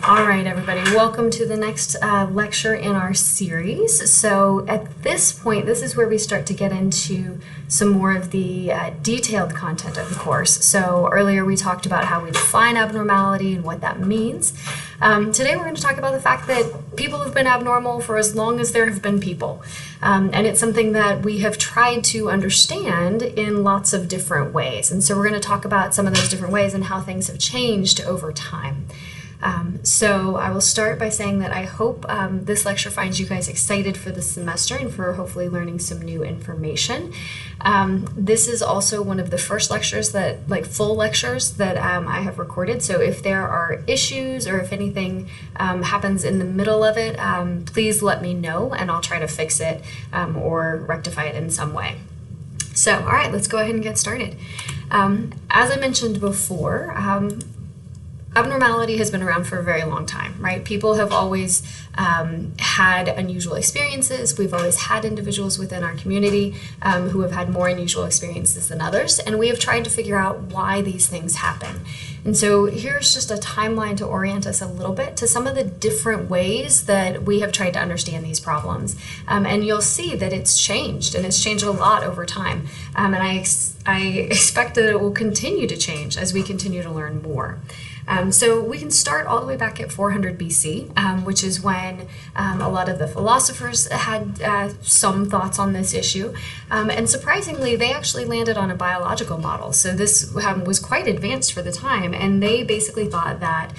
All right, everybody, welcome to the next lecture in our series. So at this point, this is where we start to get into some more of the detailed content of the course. So earlier we talked about how we define abnormality and what that means. Today we're going to talk about the fact that people have been abnormal for as long as there have been people. And it's something that we have tried to understand in lots of different ways. And so we're going to talk about some of those different ways and how things have changed over time. So I will start by saying that I hope this lecture finds you guys excited for the semester and for hopefully learning some new information. This is also one of the first lectures that, full lectures that I have recorded. So if there are issues or if anything happens in the middle of it, please let me know and I'll try to fix it or rectify it in some way. So, all right, let's go ahead and get started. As I mentioned before, abnormality has been around for a very long time, right? People have always had unusual experiences. We've always had individuals within our community who have had more unusual experiences than others, and we have tried to figure out why these things happen. And so here's just a timeline to orient us a little bit to some of the different ways that we have tried to understand these problems. And you'll see that it's changed, and it's changed a lot over time. And I expect that it will continue to change as we continue to learn more. So we can start all the way back at 400 BC, which is when a lot of the philosophers had some thoughts on this issue. And surprisingly, they actually landed on a biological model. So this was quite advanced for the time, and they basically thought that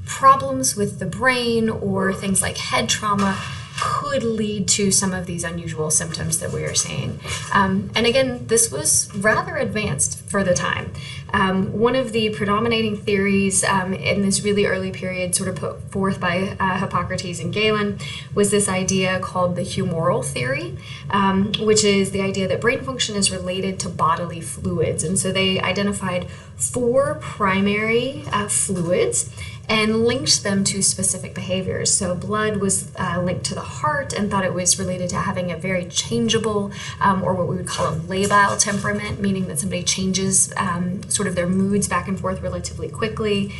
problems with the brain or things like head trauma could lead to some of these unusual symptoms that we are seeing. And again, this was rather advanced for the time. One of the predominating theories in this really early period, sort of put forth by Hippocrates and Galen, was this idea called the humoral theory, which is the idea that brain function is related to bodily fluids. And so they identified 4 primary fluids and linked them to specific behaviors. So blood was linked to the heart and thought it was related to having a very changeable, or what we would call a labile temperament, meaning that somebody changes sort of their moods back and forth relatively quickly.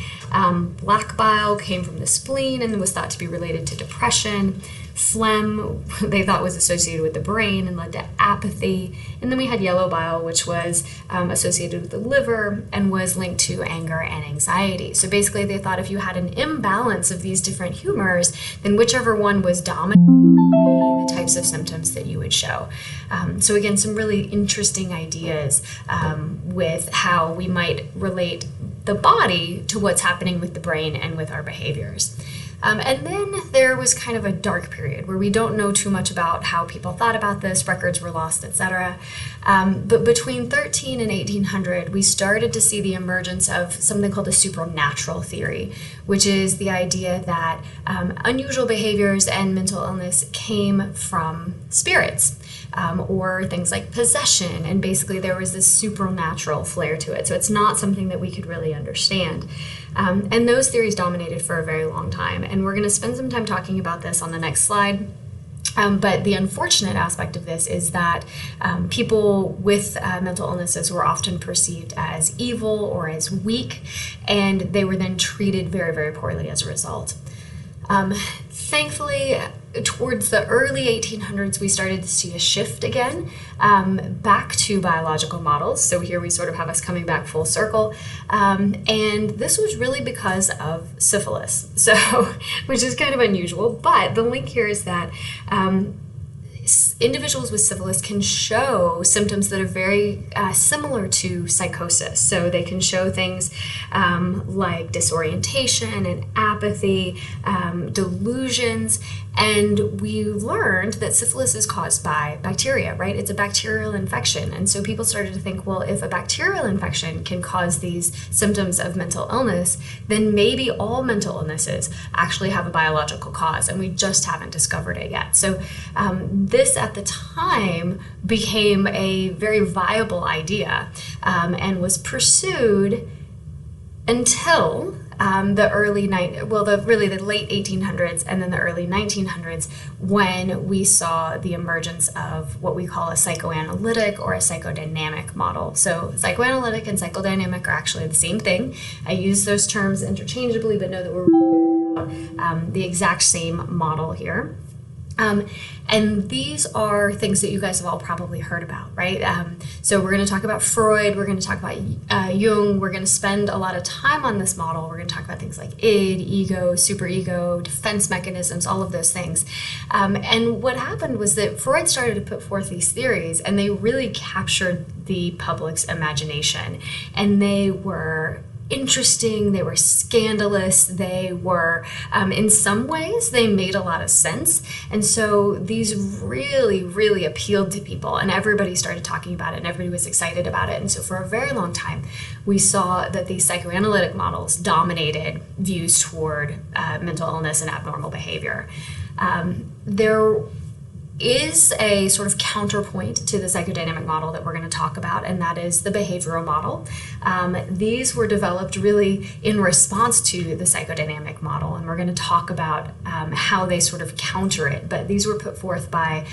Black bile came from the spleen and was thought to be related to depression. Phlegm, they thought, was associated with the brain and led to apathy. And then we had yellow bile, which was associated with the liver and was linked to anger and anxiety. So basically they thought if you had an imbalance of these different humors, then whichever one was dominant would be the types of symptoms that you would show. So again, some really interesting ideas with how we might relate the body to what's happening with the brain and with our behaviors. And then there was kind of a dark period where we don't know too much about how people thought about this, records were lost, etc. But between 13 and 1800, we started to see the emergence of something called the supernatural theory, which is the idea that unusual behaviors and mental illness came from spirits. Or things like possession, and basically there was this supernatural flair to it. So it's not something that we could really understand. And those theories dominated for a very long time, and we're going to spend some time talking about this on the next slide. But the unfortunate aspect of this is that people with mental illnesses were often perceived as evil or as weak, and they were then treated very, very poorly as a result. Thankfully, towards the early 1800s, we started to see a shift again back to biological models. So here we sort of have us coming back full circle. And this was really because of syphilis, so which is kind of unusual. But the link here is that individuals with syphilis can show symptoms that are very similar to psychosis. So they can show things like disorientation and apathy, delusions, and we learned that syphilis is caused by bacteria, right? It's a bacterial infection. And so people started to think, well, if a bacterial infection can cause these symptoms of mental illness, then maybe all mental illnesses actually have a biological cause, and we just haven't discovered it yet. So this at the time became a very viable idea and was pursued until the late 1800s and then the early 1900s, when we saw the emergence of what we call a psychoanalytic or a psychodynamic model. So psychoanalytic and psychodynamic are actually the same thing. I use those terms interchangeably, but know that we're the exact same model here. And these are things that you guys have all probably heard about, right? So we're going to talk about Freud, we're going to talk about Jung, we're going to spend a lot of time on this model. We're going to talk about things like id, ego, superego, defense mechanisms, all of those things. And what happened was that Freud started to put forth these theories, and they really captured the public's imagination. And they were interesting, they were scandalous, they were, in some ways, they made a lot of sense. And so these really, really appealed to people, and everybody started talking about it, and everybody was excited about it. And so for a very long time, we saw that these psychoanalytic models dominated views toward mental illness and abnormal behavior. There is a sort of counterpoint to the psychodynamic model that we're going to talk about, and that is the behavioral model. These were developed really in response to the psychodynamic model, and we're going to talk about how they sort of counter it. But these were put forth by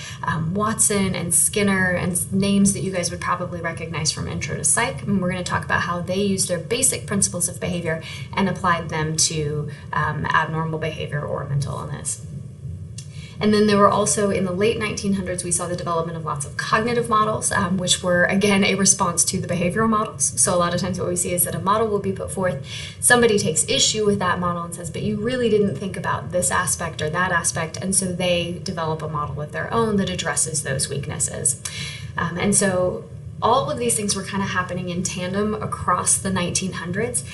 Watson and Skinner, and names that you guys would probably recognize from Intro to Psych, and we're going to talk about how they used their basic principles of behavior and applied them to abnormal behavior or mental illness. And then there were also, in the late 1900s, we saw the development of lots of cognitive models, which were, again, a response to the behavioral models. So a lot of times what we see is that a model will be put forth, somebody takes issue with that model and says, but you really didn't think about this aspect or that aspect, and so they develop a model of their own that addresses those weaknesses. And so all of these things were kind of happening in tandem across the 1900s,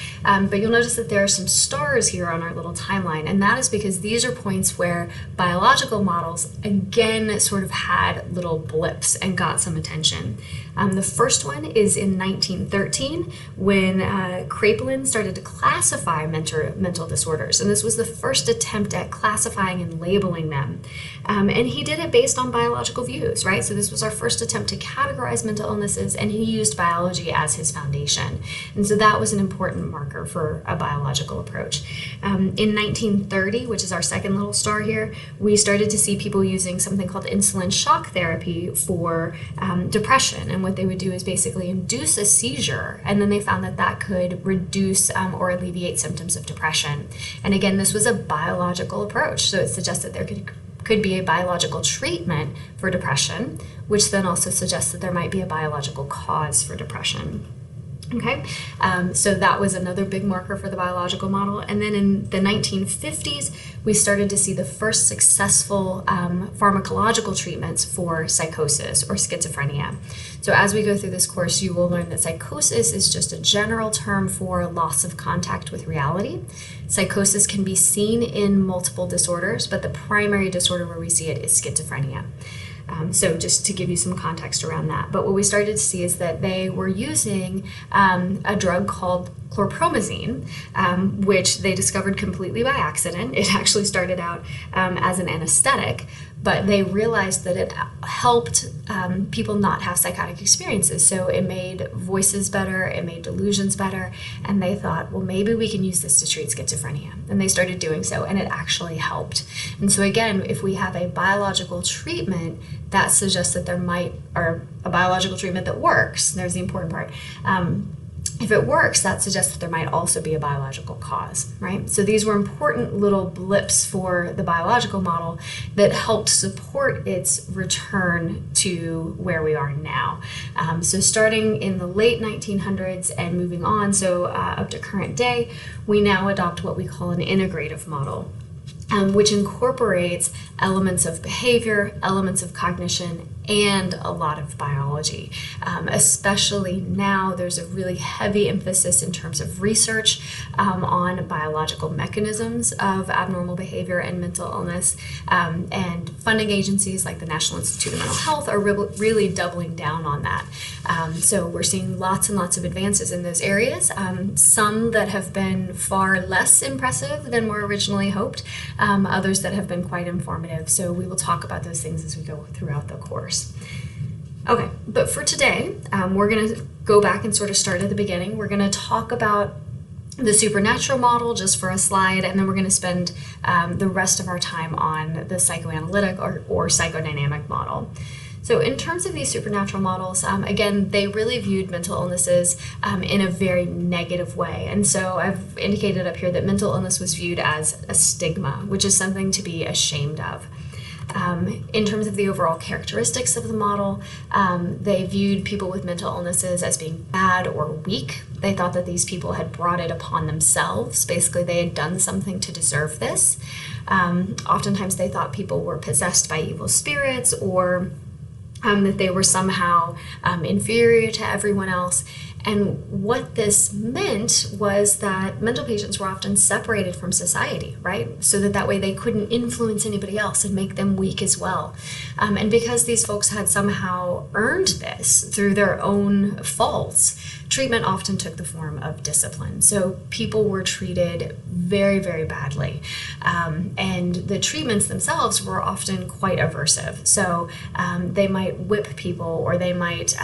but you'll notice that there are some stars here on our little timeline, and that is because these are points where biological models again sort of had little blips and got some attention. The first one is in 1913 when Kraepelin started to classify mental disorders, and this was the first attempt at classifying and labeling them. And he did it based on biological views, right? So this was our first attempt to categorize mental illnesses, and he used biology as his foundation. And so that was an important marker for a biological approach. In 1930, which is our second little star here, we started to see people using something called insulin shock therapy for depression. And what they would do is basically induce a seizure, and then they found that that could reduce or alleviate symptoms of depression. And again, this was a biological approach, so it suggests that there could be a biological treatment for depression, which then also suggests that there might be a biological cause for depression. Okay, so that was another big marker for the biological model. And then in the 1950s, we started to see the first successful pharmacological treatments for psychosis or schizophrenia. So as we go through this course, you will learn that psychosis is just a general term for loss of contact with reality. Psychosis can be seen in multiple disorders, but the primary disorder where we see it is schizophrenia. So just to give you some context around that. But what we started to see is that they were using a drug called chlorpromazine, which they discovered completely by accident. It actually started out as an anesthetic, but they realized that it helped people not have psychotic experiences. So it made voices better, it made delusions better, and they thought, well, maybe we can use this to treat schizophrenia. And they started doing so, and it actually helped. And so again, if we have a biological treatment, that suggests that there might, or a biological treatment that works, there's the important part, if it works, that suggests that there might also be a biological cause, right? So these were important little blips for the biological model that helped support its return to where we are now. So starting in the late 1900s and moving on, so up to current day, we now adopt what we call an integrative model, which incorporates elements of behavior, elements of cognition, and a lot of biology. Especially now, there's a really heavy emphasis in terms of research on biological mechanisms of abnormal behavior and mental illness, and funding agencies like the National Institute of Mental Health are really doubling down on that. So we're seeing lots and lots of advances in those areas, some that have been far less impressive than were originally hoped, others that have been quite informative. So we will talk about those things as we go throughout the course. Okay, but for today, we're going to go back and sort of start at the beginning. We're going to talk about the supernatural model just for a slide, and then we're going to spend the rest of our time on the psychoanalytic or psychodynamic model. So in terms of these supernatural models, again, they really viewed mental illnesses in a very negative way. And so I've indicated up here that mental illness was viewed as a stigma, which is something to be ashamed of. In terms of the overall characteristics of the model, they viewed people with mental illnesses as being bad or weak. They thought that these people had brought it upon themselves. Basically, they had done something to deserve this. Oftentimes, they thought people were possessed by evil spirits, or that they were somehow inferior to everyone else. And what this meant was that mental patients were often separated from society, right? So that way they couldn't influence anybody else and make them weak as well. And because these folks had somehow earned this through their own faults, treatment often took the form of discipline. So people were treated very, very badly. And the treatments themselves were often quite aversive. So they might whip people, or they might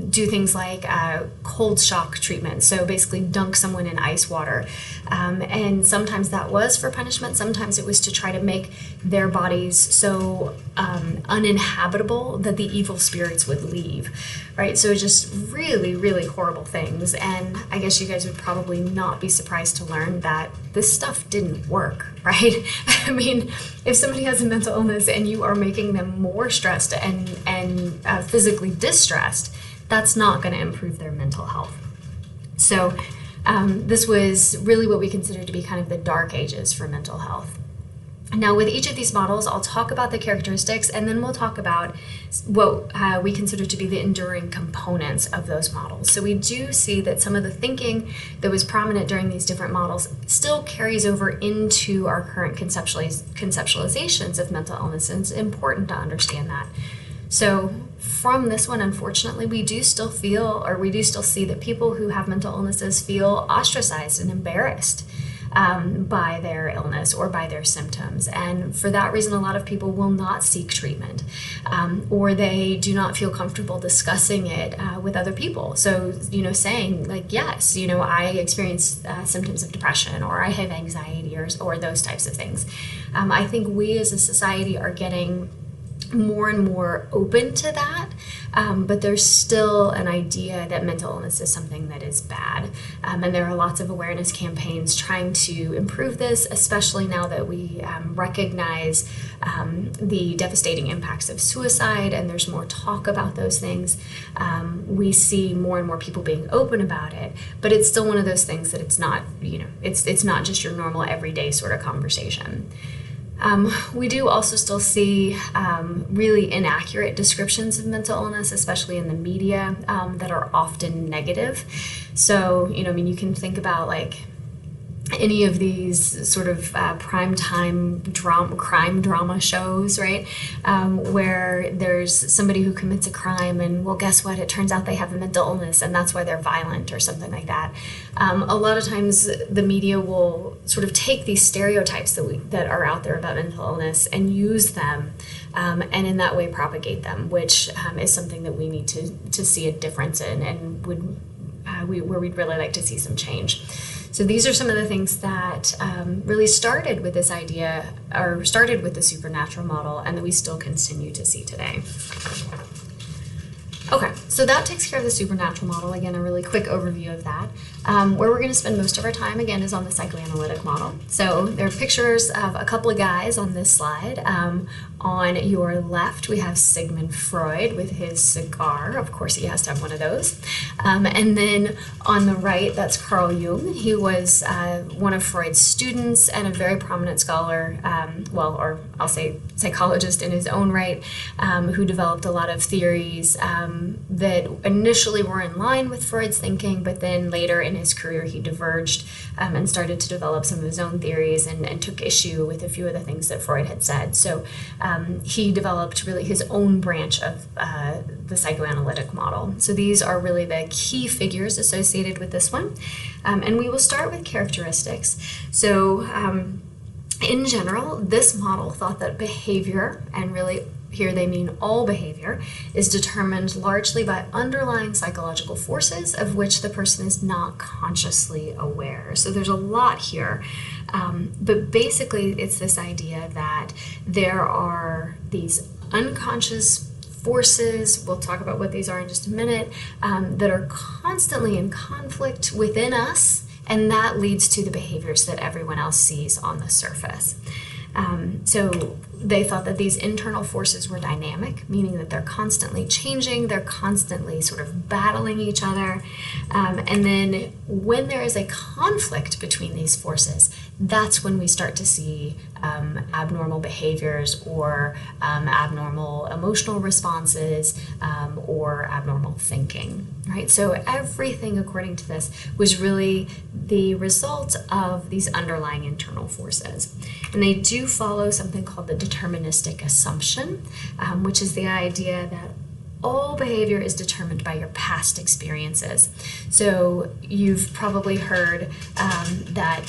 do things like cold shock treatment. So basically dunk someone in ice water. And sometimes that was for punishment. Sometimes it was to try to make their bodies so uninhabitable that the evil spirits would leave, right? So just really, really horrible things. And I guess you guys would probably not be surprised to learn that this stuff didn't work, right? I mean, if somebody has a mental illness and you are making them more stressed and physically distressed, that's not going to improve their mental health. So this was really what we consider to be kind of the dark ages for mental health. Now, with each of these models, I'll talk about the characteristics, and then we'll talk about what we consider to be the enduring components of those models. So we do see that some of the thinking that was prominent during these different models still carries over into our current conceptualizations of mental illness, and it's important to understand that. So from this one, unfortunately, we do still see that people who have mental illnesses feel ostracized and embarrassed by their illness or by their symptoms. And for that reason, a lot of people will not seek treatment, or they do not feel comfortable discussing it with other people. So, saying like, yes, I experience symptoms of depression, or I have anxiety, or those types of things. I think we as a society are getting more and more open to that, but there's still an idea that mental illness is something that is bad, and there are lots of awareness campaigns trying to improve this, especially now that we recognize the devastating impacts of suicide, and there's more talk about those things. We see more and more people being open about it, but it's still one of those things that it's not, it's not just your normal everyday sort of conversation. We do also still see really inaccurate descriptions of mental illness, especially in the media, that are often negative. So, you can think about like any of these sort of primetime crime drama shows, right? Where there's somebody who commits a crime, and well, guess what? It turns out they have a mental illness, and that's why they're violent, or something like that. A lot of times, the media will sort of take these stereotypes that are out there about mental illness and use them, and in that way propagate them, which is something that we need to see a difference in, and where we'd really like to see some change. So these are some of the things that really started with this idea, or started with the supernatural model, and that we still continue to see today. Okay, so that takes care of the supernatural model. Again, a really quick overview of that. Where we're going to spend most of our time, again, is on the psychoanalytic model. So there are pictures of a couple of guys on this slide. On your left, we have Sigmund Freud with his cigar. Of course, he has to have one of those. And then on the right, that's Carl Jung. He was one of Freud's students and a very prominent scholar, or I'll say psychologist in his own right, who developed a lot of theories that initially were in line with Freud's thinking, but then later in his career he diverged and started to develop some of his own theories and took issue with a few of the things that Freud had said. So he developed really his own branch of the psychoanalytic model. So these are really the key figures associated with this one. And we will start with characteristics. So in general, this model thought that behavior, and really here they mean all behavior, is determined largely by underlying psychological forces of which the person is not consciously aware. So there's a lot here, but basically it's this idea that there are these unconscious forces, we'll talk about what these are in just a minute, that are constantly in conflict within us, and that leads to the behaviors that everyone else sees on the surface. So they thought that these internal forces were dynamic, meaning that they're constantly changing, they're constantly sort of battling each other. And then when there is a conflict between these forces, that's when we start to see abnormal behaviors or abnormal emotional responses or abnormal thinking, right? So everything, according to this, was really the result of these underlying internal forces. And they do follow something called the deterministic assumption, which is the idea that all behavior is determined by your past experiences. So you've probably heard that,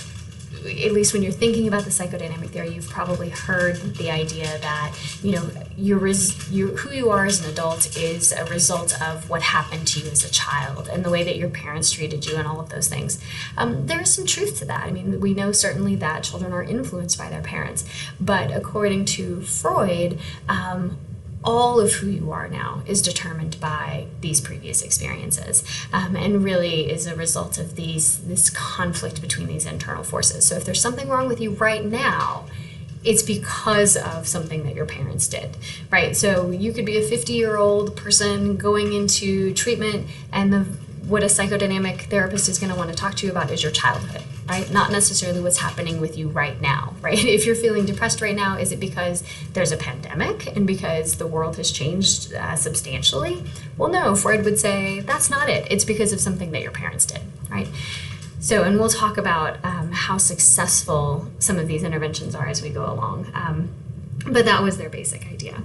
at least when you're thinking about the psychodynamic theory, you've probably heard the idea that, you know, who you are as an adult is a result of what happened to you as a child and the way that your parents treated you and all of those things. There is some truth to that. I mean, we know certainly that children are influenced by their parents, but according to Freud, all of who you are now is determined by these previous experiences, and really is a result of this conflict between these internal forces. So if there's something wrong with you right now, it's because of something that your parents did, right? So you could be a 50-year-old person going into treatment, and what a psychodynamic therapist is going to want to talk to you about is your childhood, right? Not necessarily what's happening with you right now, right? If you're feeling depressed right now, is it because there's a pandemic and because the world has changed substantially? Well, no, Freud would say that's not it. It's because of something that your parents did, right? So, and we'll talk about how successful some of these interventions are as we go along. But that was their basic idea.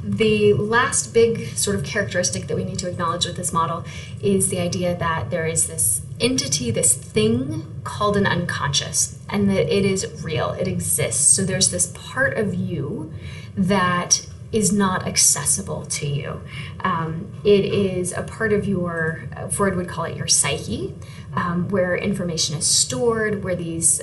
The last big sort of characteristic that we need to acknowledge with this model is the idea that there is this entity, this thing called an unconscious, and that it is real, it exists. So there's this part of you that is not accessible to you. It is a part of your, Freud would call it your psyche, where information is stored, where these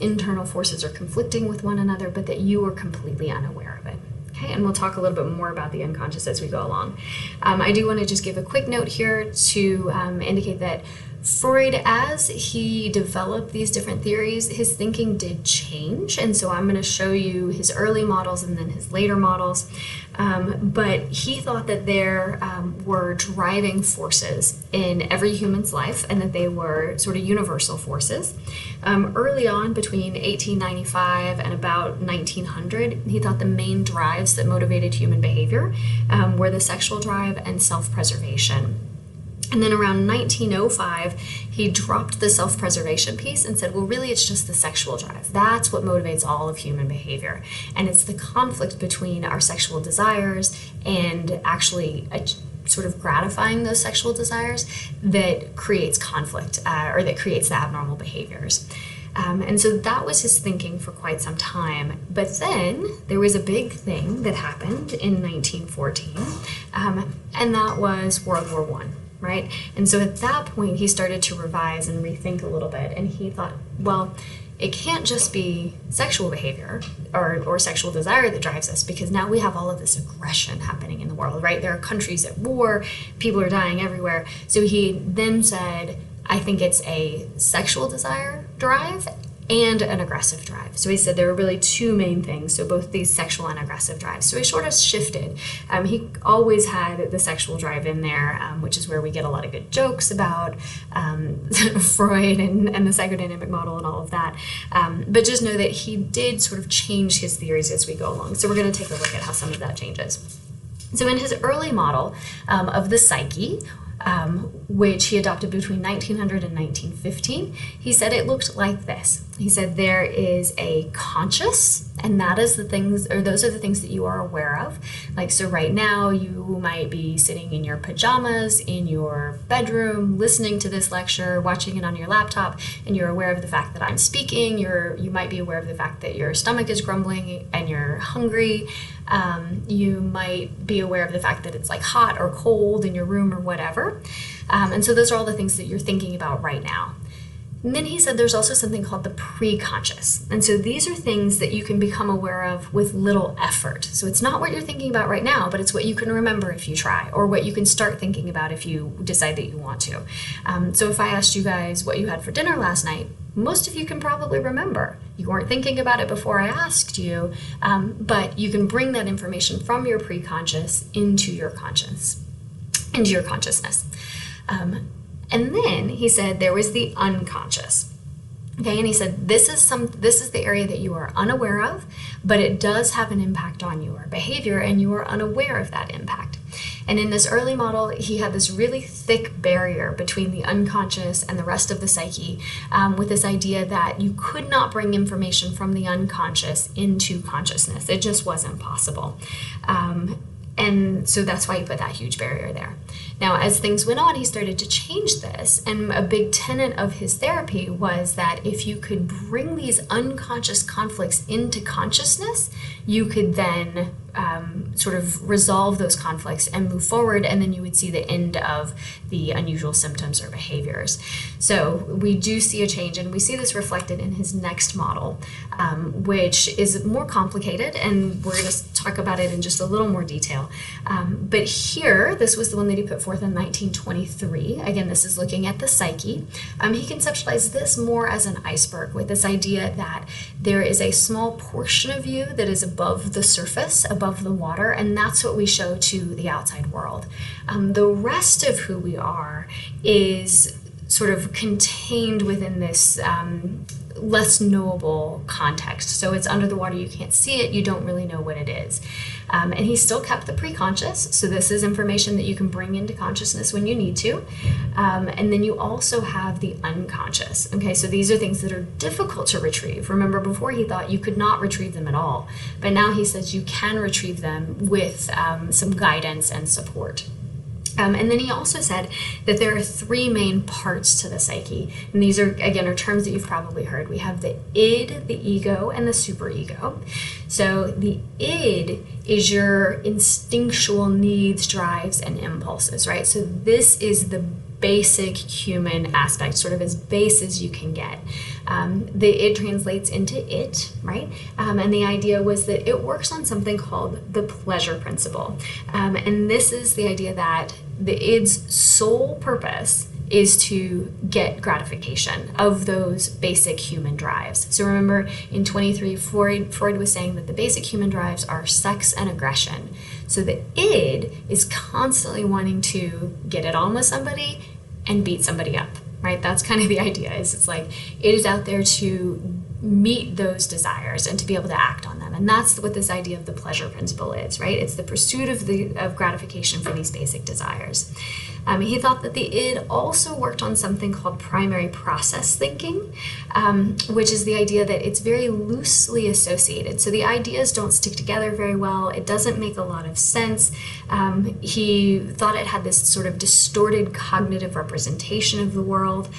internal forces are conflicting with one another, but that you are completely unaware of it. Okay, and we'll talk a little bit more about the unconscious as we go along. I do want to just give a quick note here to indicate that Freud, as he developed these different theories, his thinking did change, and so I'm going to show you his early models and then his later models. But he thought that there were driving forces in every human's life, and that they were sort of universal forces. Early on, between 1895 and about 1900, he thought the main drives that motivated human behavior were the sexual drive and self-preservation. And then around 1905, he dropped the self-preservation piece and said, well, really, it's just the sexual drive. That's what motivates all of human behavior. And it's the conflict between our sexual desires and actually sort of gratifying those sexual desires that creates conflict, or that creates the abnormal behaviors. And so that was his thinking for quite some time. But then there was a big thing that happened in 1914, and that was World War I. Right? And so at that point, he started to revise and rethink a little bit, and he thought, well, it can't just be sexual behavior or sexual desire that drives us, because now we have all of this aggression happening in the world, right? There are countries at war, people are dying everywhere. So he then said, I think it's a sexual desire drive and an aggressive drive. So he said there were really two main things, so both these sexual and aggressive drives. So he sort of shifted. He always had the sexual drive in there, which is where we get a lot of good jokes about Freud and the psychodynamic model and all of that. But just know that he did sort of change his theories as we go along. So we're going to take a look at how some of that changes. So in his early model of the psyche, which he adopted between 1900 and 1915, he said it looked like this. He said there is a conscious And that is the things, or those are the things that you are aware of. Like, so right now you might be sitting in your pajamas in your bedroom, listening to this lecture, watching it on your laptop, and you're aware of the fact that I'm speaking. You might be aware of the fact that your stomach is grumbling and you're hungry. You might be aware of the fact that it's like hot or cold in your room or whatever. And so those are all the things that you're thinking about right now. And then he said there's also something called the pre-conscious. And so these are things that you can become aware of with little effort. So it's not what you're thinking about right now, but it's what you can remember if you try, or what you can start thinking about if you decide that you want to. So if I asked you guys what you had for dinner last night, most of you can probably remember. You weren't thinking about it before I asked you, but you can bring that information from your pre-conscious into your consciousness. And then he said there was the unconscious. Okay, and he said this is the area that you are unaware of, but it does have an impact on your behavior, and you are unaware of that impact. And in this early model, he had this really thick barrier between the unconscious and the rest of the psyche, with this idea that you could not bring information from the unconscious into consciousness. It just wasn't possible. And so that's why he put that huge barrier there. Now, as things went on, he started to change this, and a big tenet of his therapy was that if you could bring these unconscious conflicts into consciousness, you could then sort of resolve those conflicts and move forward, and then you would see the end of the unusual symptoms or behaviors. So we do see a change, and we see this reflected in his next model, which is more complicated, and we're going to talk about it in just a little more detail. But here, this was the one that he put forth in 1923. Again, this is looking at the psyche. He conceptualized this more as an iceberg, with this idea that there is a small portion of you that is above the surface, above the water, and that's what we show to the outside world. The rest of who we are is sort of contained within this less knowable context. So it's under the water, you can't see it, you don't really know what it is. And he still kept the pre-conscious, so this is information that you can bring into consciousness when you need to. And then you also have the unconscious. Okay, so these are things that are difficult to retrieve. Remember, before he thought you could not retrieve them at all, but now he says you can retrieve them with some guidance and support. And then he also said that there are three main parts to the psyche. And these are, again, are terms that you've probably heard. We have the id, the ego, and the superego. So the id is your instinctual needs, drives, and impulses, right? So this is the basic human aspect, sort of as base as you can get. The id translates into it, right? And the idea was that it works on something called the pleasure principle. And this is the idea that the id's sole purpose is to get gratification of those basic human drives. So remember, in 23, Freud was saying that the basic human drives are sex and aggression. So the id is constantly wanting to get it on with somebody and beat somebody up, right? That's kind of the idea. It's like it is out there to meet those desires and to be able to act on them. And that's what this idea of the pleasure principle is, right? It's the pursuit of gratification for these basic desires. He thought that the id also worked on something called primary process thinking, which is the idea that it's very loosely associated. So the ideas don't stick together very well. It doesn't make a lot of sense. He thought it had this sort of distorted cognitive representation of the world.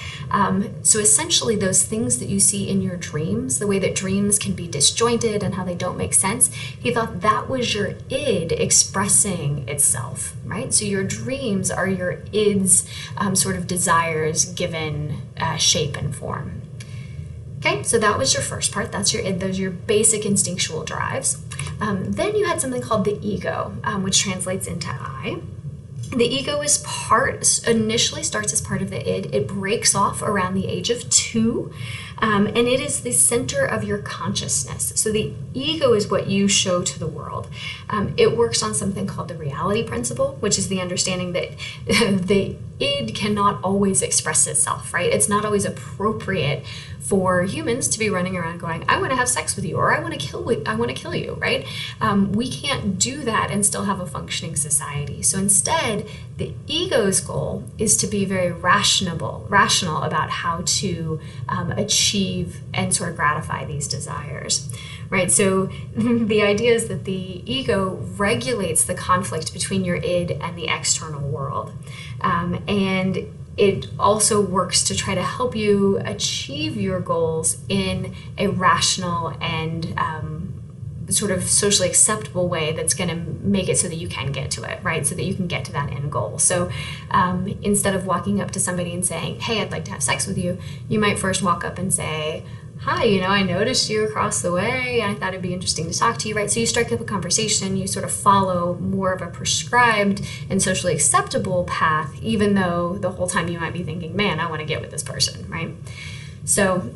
So essentially those things that you see in your dreams, the way that dreams can be disjointed and how they don't make sense, he thought that was your id expressing itself, right? So your dreams are your id's sort of desires given shape and form. Okay, so that was your first part. That's your id. Those are your basic instinctual drives. Then you had something called the ego, which translates into I. The ego initially starts as part of the id. It breaks off around the age of 2, and it is the center of your consciousness. So the ego is what you show to the world. It works on something called the reality principle, which is the understanding that the id cannot always express itself, right? It's not always appropriate for humans to be running around going, I want to have sex with you, or I want to kill you, right? We can't do that and still have a functioning society. So instead, Instead, the ego's goal is to be very rational about how to achieve and sort of gratify these desires, right? So the idea is that the ego regulates the conflict between your id and the external world. And it also works to try to help you achieve your goals in a rational and sort of socially acceptable way that's going to make it so that you can get to it, right? So that you can get to that end goal. So instead of walking up to somebody and saying, hey, I'd like to have sex with you, you might first walk up and say, hi, I noticed you across the way. I thought it'd be interesting to talk to you, right? So you strike up a conversation, you sort of follow more of a prescribed and socially acceptable path, even though the whole time you might be thinking, man, I want to get with this person, right? So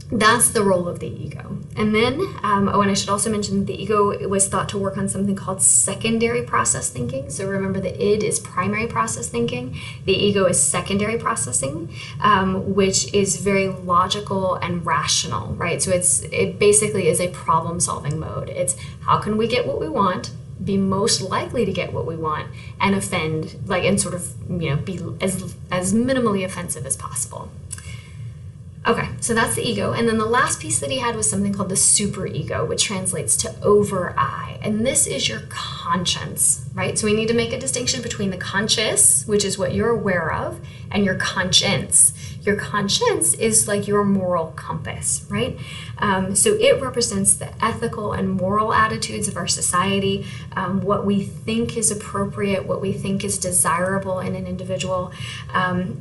that's the role of the ego. And then, and I should also mention that the ego was thought to work on something called secondary process thinking. So remember, the id is primary process thinking. The ego is secondary processing, which is very logical and rational, right? So it basically is a problem-solving mode. It's how can we get what we want, be most likely to get what we want, and offend, and sort of, be as minimally offensive as possible. Okay, so that's the ego. And then the last piece that he had was something called the superego, which translates to over-I. And this is your conscience, right? So we need to make a distinction between the conscious, which is what you're aware of, and your conscience. Your conscience is like your moral compass, right? So it represents the ethical and moral attitudes of our society, what we think is appropriate, what we think is desirable in an individual.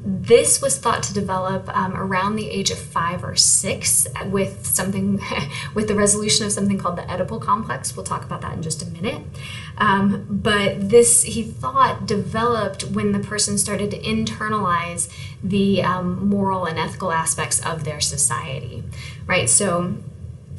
This was thought to develop around the age of 5 or 6 with with the resolution of something called the Oedipal complex. We'll talk about that in just a minute. But this, he thought, developed when the person started to internalize the moral and ethical aspects of their society, right? So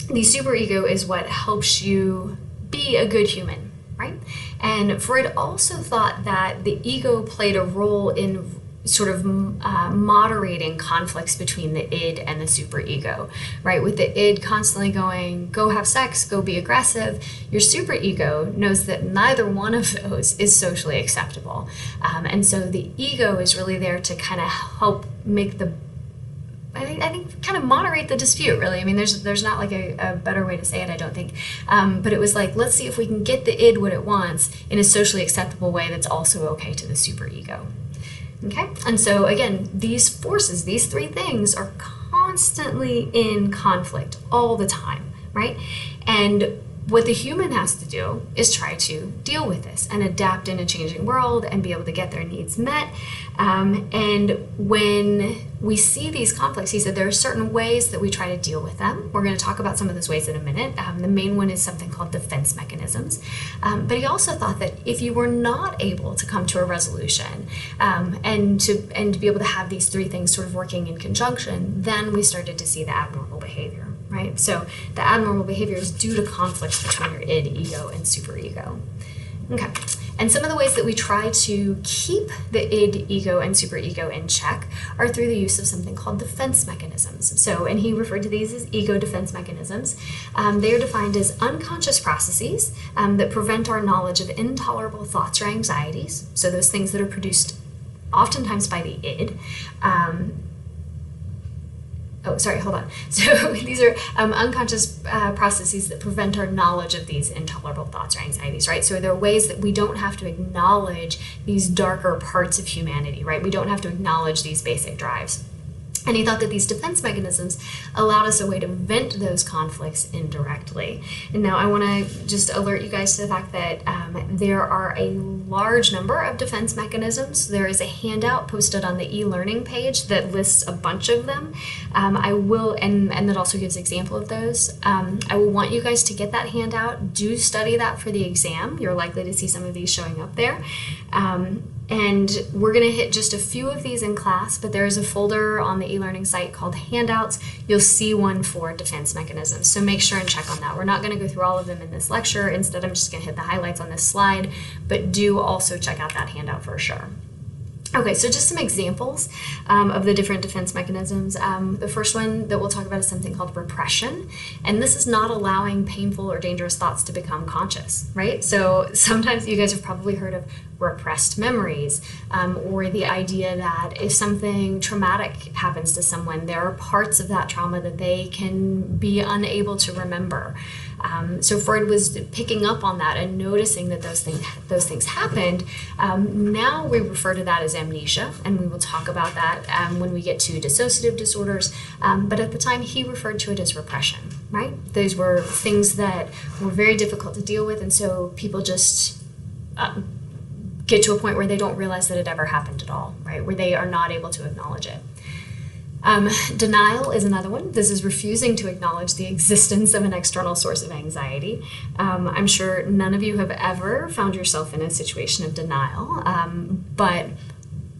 the superego is what helps you be a good human, right? And Freud also thought that the ego played a role in sort of moderating conflicts between the id and the superego, right? With the id constantly going, go have sex, go be aggressive, your superego knows that neither one of those is socially acceptable. And so the ego is really there to kind of help make I think kind of moderate the dispute, really. I mean, there's not like a better way to say it, I don't think. But it was like, let's see if we can get the id what it wants in a socially acceptable way that's also okay to the superego. Okay, and so again, these forces, these three things are constantly in conflict all the time, right? And what the human has to do is try to deal with this and adapt in a changing world and be able to get their needs met. And when we see these conflicts, he said there are certain ways that we try to deal with them. We're going to talk about some of those ways in a minute. The main one is something called defense mechanisms. But he also thought that if you were not able to come to a resolution and to be able to have these three things sort of working in conjunction, then we started to see the abnormal behavior, right? So the abnormal behavior is due to conflicts between your id, ego, and superego. Okay, and some of the ways that we try to keep the id, ego, and superego in check are through the use of something called defense mechanisms. So, and he referred to these as ego defense mechanisms. They are defined as unconscious processes that prevent our knowledge of intolerable thoughts or anxieties, so those things that are produced oftentimes by the id. So these are unconscious processes that prevent our knowledge of these intolerable thoughts or anxieties, right? So there are ways that we don't have to acknowledge these darker parts of humanity, right? We don't have to acknowledge these basic drives. And he thought that these defense mechanisms allowed us a way to vent those conflicts indirectly. And now I want to just alert you guys to the fact that there are a large number of defense mechanisms. There is a handout posted on the e-learning page that lists a bunch of them. I will, and that also gives an example of those. I will want you guys to get that handout. Do study that for the exam. You're likely to see some of these showing up there. And we're going to hit just a few of these in class, but there is a folder on the e-learning site called Handouts. You'll see one for defense mechanisms, so make sure and check on that. We're not going to go through all of them in this lecture. Instead, I'm just going to hit the highlights on this slide, but do also check out that handout for sure. Okay, so just some examples of the different defense mechanisms. The first one that we'll talk about is something called repression, and this is not allowing painful or dangerous thoughts to become conscious, right? So sometimes you guys have probably heard of repressed memories, or the idea that if something traumatic happens to someone, there are parts of that trauma that they can be unable to remember. So Freud was picking up on that and noticing that those things happened. Now we refer to that as amnesia, and we will talk about that when we get to dissociative disorders. But at the time, he referred to it as repression, right? Those were things that were very difficult to deal with, and so people just get to a point where they don't realize that it ever happened at all, right? Where they are not able to acknowledge it. Denial is another one. This is refusing to acknowledge the existence of an external source of anxiety. I'm sure none of you have ever found yourself in a situation of denial, but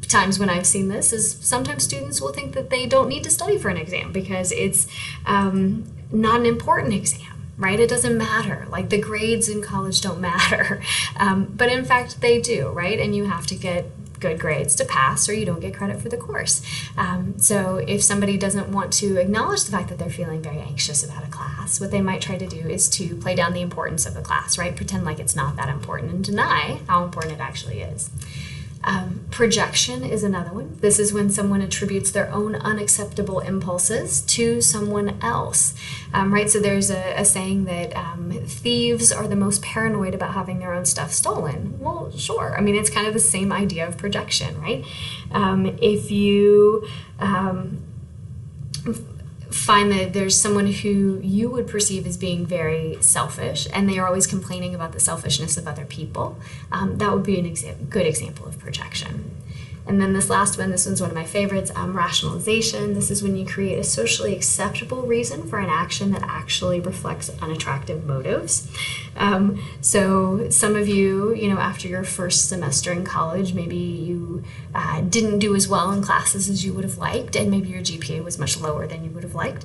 times when I've seen this is sometimes students will think that they don't need to study for an exam because it's not an important exam. Right? It doesn't matter. Like the grades in college don't matter. But in fact, they do, right? And you have to get good grades to pass or you don't get credit for the course. So if somebody doesn't want to acknowledge the fact that they're feeling very anxious about a class, what they might try to do is to play down the importance of the class, right? Pretend like it's not that important and deny how important it actually is. Projection is another one. This is when someone attributes their own unacceptable impulses to someone else, right? So there's a saying that thieves are the most paranoid about having their own stuff stolen. Well, sure. I mean, it's kind of the same idea of projection, right? If you find that there's someone who you would perceive as being very selfish and they are always complaining about the selfishness of other people, that would be a good example of projection. And then this last one, this one's one of my favorites, rationalization. This is when you create a socially acceptable reason for an action that actually reflects unattractive motives. So some of you, after your first semester in college, maybe you didn't do as well in classes as you would have liked, and maybe your GPA was much lower than you would have liked.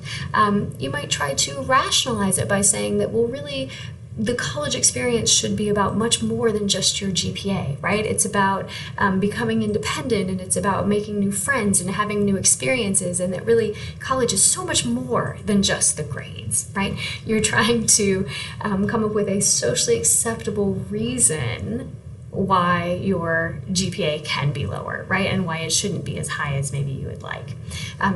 You might try to rationalize it by saying that, well, really, the college experience should be about much more than just your GPA, right? It's about becoming independent, and it's about making new friends and having new experiences, and that really college is so much more than just the grades, right? You're trying to come up with a socially acceptable reason why your GPA can be lower, right? And why it shouldn't be as high as maybe you would like.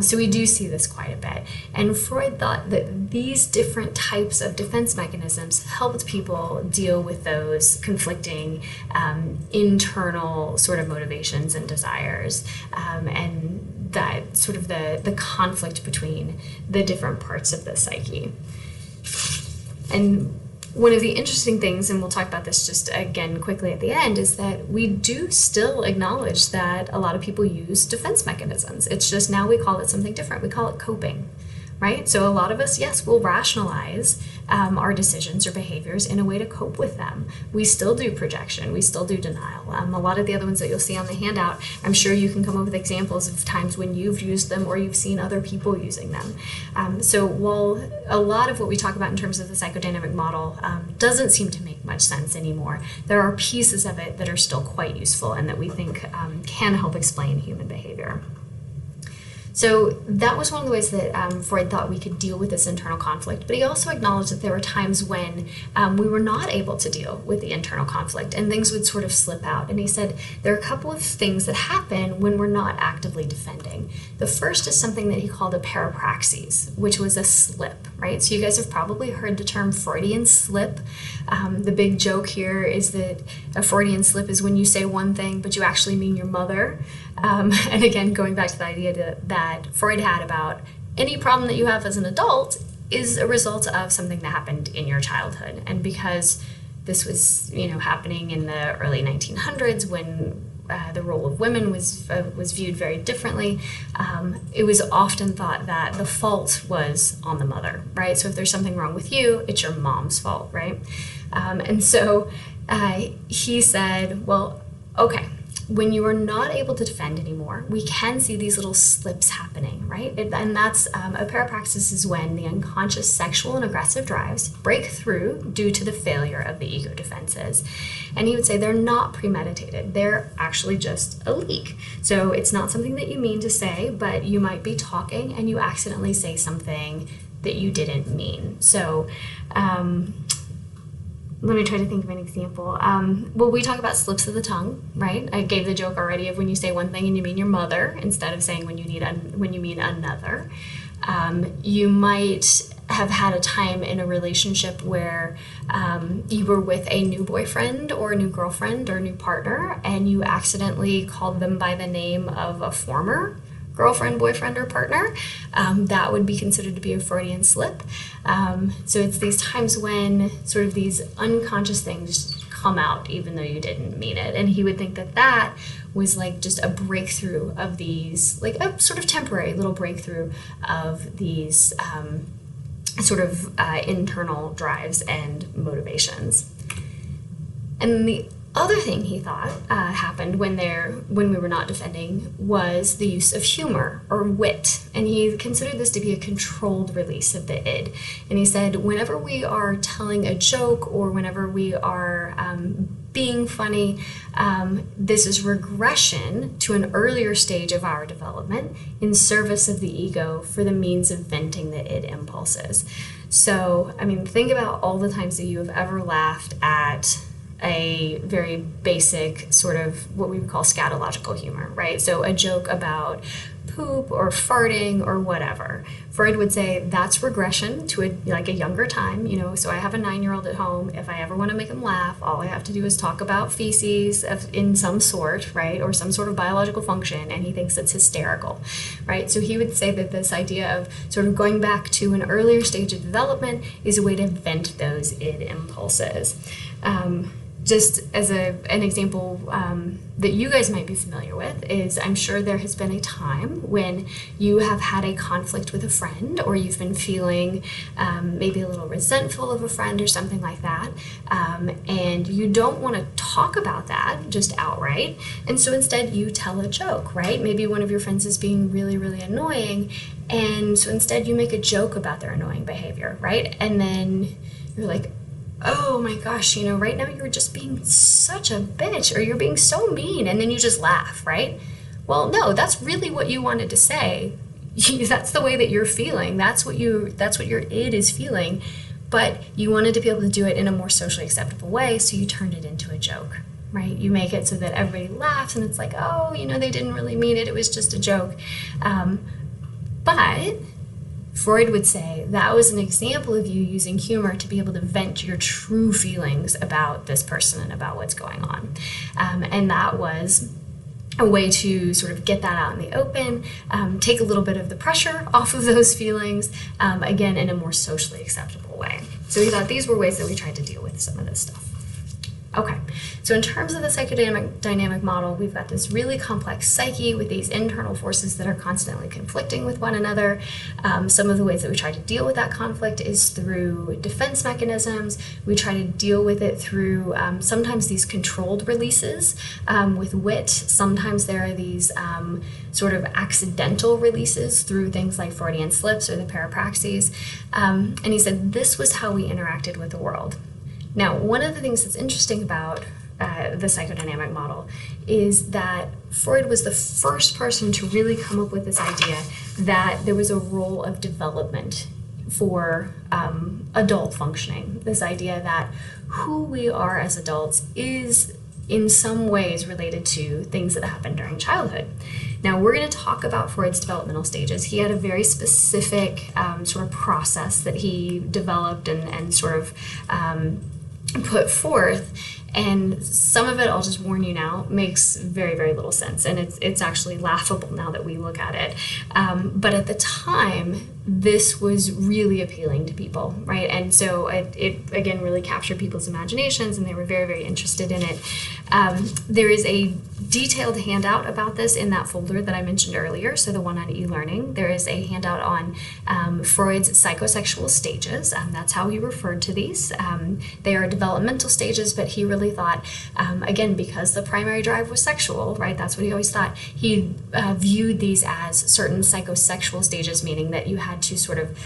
So we do see this quite a bit. And Freud thought that these different types of defense mechanisms helped people deal with those conflicting internal sort of motivations and desires, and that sort of the conflict between the different parts of the psyche. And one of the interesting things, and we'll talk about this just again quickly at the end, is that we do still acknowledge that a lot of people use defense mechanisms. It's just now we call it something different. We call it coping, right? So a lot of us, yes, will rationalize our decisions or behaviors in a way to cope with them. We still do projection. We still do denial. A lot of the other ones that you'll see on the handout, I'm sure you can come up with examples of times when you've used them or you've seen other people using them. So while a lot of what we talk about in terms of the psychodynamic model doesn't seem to make much sense anymore, there are pieces of it that are still quite useful and that we think can help explain human behavior. So that was one of the ways that Freud thought we could deal with this internal conflict, but he also acknowledged that there were times when we were not able to deal with the internal conflict and things would sort of slip out. And he said there are a couple of things that happen when we're not actively defending. The first is something that he called a parapraxis, which was a slip, right? So you guys have probably heard the term Freudian slip. The big joke here is that a Freudian slip is when you say one thing, but you actually mean your mother. And again, going back to the idea that Freud had about any problem that you have as an adult is a result of something that happened in your childhood. And because this was, happening in the early 1900s when the role of women was viewed very differently, it was often thought that the fault was on the mother, right? So if there's something wrong with you, it's your mom's fault, right? And so he said, well, okay, when you are not able to defend anymore, we can see these little slips happening, right? And that's a parapraxis is when the unconscious sexual and aggressive drives break through due to the failure of the ego defenses. And he would say they're not premeditated. They're actually just a leak. So it's not something that you mean to say, but you might be talking and you accidentally say something that you didn't mean. So let me try to think of an example. Well, we talk about slips of the tongue, right? I gave the joke already of when you say one thing and you mean your mother instead of saying when you mean another. You might have had a time in a relationship where you were with a new boyfriend or a new girlfriend or a new partner, and you accidentally called them by the name of a former girlfriend, boyfriend, or partner. That would be considered to be a Freudian slip. So it's these times when sort of these unconscious things come out even though you didn't mean it. And he would think that that was like just a breakthrough of these, like a sort of temporary little breakthrough of these sort of internal drives and motivations. And the other thing he thought happened when we were not defending was the use of humor or wit, and he considered this to be a controlled release of the id. And he said whenever we are telling a joke or whenever we are being funny, this is regression to an earlier stage of our development in service of the ego for the means of venting the id impulses. So, I mean, think about all the times that you have ever laughed at a very basic sort of what we would call scatological humor, right? So a joke about poop or farting or whatever. Freud would say that's regression to a younger time, so I have a 9-year-old at home. If I ever want to make him laugh, all I have to do is talk about feces in some sort, right? Or some sort of biological function, and he thinks it's hysterical, right? So he would say that this idea of sort of going back to an earlier stage of development is a way to vent those id impulses. Just as an example that you guys might be familiar with is I'm sure there has been a time when you have had a conflict with a friend, or you've been feeling maybe a little resentful of a friend or something like that, and you don't want to talk about that just outright, and so instead you tell a joke, right? Maybe one of your friends is being really, really annoying, and so instead you make a joke about their annoying behavior, right? And then you're like, oh my gosh, right now you're just being such a bitch, or you're being so mean, and then you just laugh, right? Well, no, that's really what you wanted to say. That's the way that you're feeling. That's what your id is feeling, but you wanted to be able to do it in a more socially acceptable way, so you turned it into a joke, right? You make it so that everybody laughs, and it's like, oh, they didn't really mean it. It was just a joke. But Freud would say that was an example of you using humor to be able to vent your true feelings about this person and about what's going on. And that was a way to sort of get that out in the open, take a little bit of the pressure off of those feelings, again, in a more socially acceptable way. So we thought these were ways that we tried to deal with some of this stuff. Okay, so in terms of the psychodynamic model, we've got this really complex psyche with these internal forces that are constantly conflicting with one another. Some of the ways that we try to deal with that conflict is through defense mechanisms. We try to deal with it through sometimes these controlled releases with wit. Sometimes there are these sort of accidental releases through things like Freudian slips or the parapraxes. And he said this was how we interacted with the world. Now, one of the things that's interesting about the psychodynamic model is that Freud was the first person to really come up with this idea that there was a role of development for adult functioning. This idea that who we are as adults is in some ways related to things that happen during childhood. Now, we're going to talk about Freud's developmental stages. He had a very specific sort of process that he developed and sort of put forth, and some of it, I'll just warn you now, makes very, very little sense, and it's actually laughable now that we look at it. But at the time, this was really appealing to people, right? And so it again really captured people's imaginations, and they were very, very interested in it. There is a detailed handout about this in that folder that I mentioned earlier, so the one on e-learning. There is a handout on Freud's psychosexual stages. That's how he referred to these. They are developmental stages, but he really really thought, again, because the primary drive was sexual, right? That's what he always thought. He viewed these as certain psychosexual stages, meaning that you had to sort of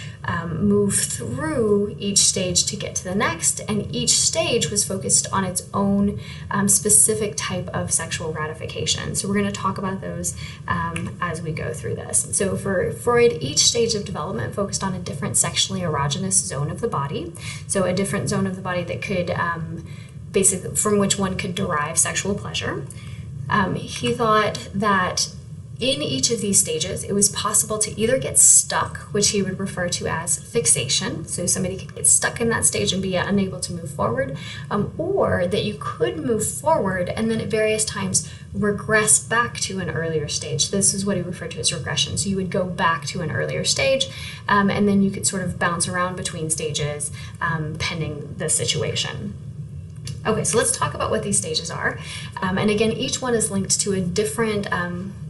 move through each stage to get to the next, and each stage was focused on its own specific type of sexual gratification. So we're going to talk about those as we go through this. So for Freud, each stage of development focused on a different sexually erogenous zone of the body. So a different zone of the body that could basically, from which one could derive sexual pleasure. He thought that in each of these stages, it was possible to either get stuck, which he would refer to as fixation, so somebody could get stuck in that stage and be unable to move forward, or that you could move forward and then at various times regress back to an earlier stage. This is what he referred to as regression. So you would go back to an earlier stage, and then you could sort of bounce around between stages pending the situation. Okay, so let's talk about what these stages are. And again, each one is linked to a different,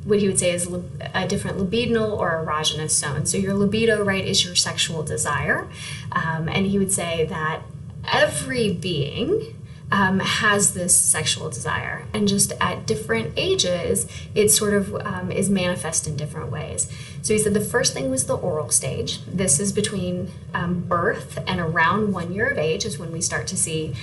what he would say is a different libidinal or erogenous zone. So your libido, right, is your sexual desire. And he would say that every being has this sexual desire, and just at different ages, it sort of is manifest in different ways. So he said the first thing was the oral stage. This is between birth and around 1 year of age is when we start to see,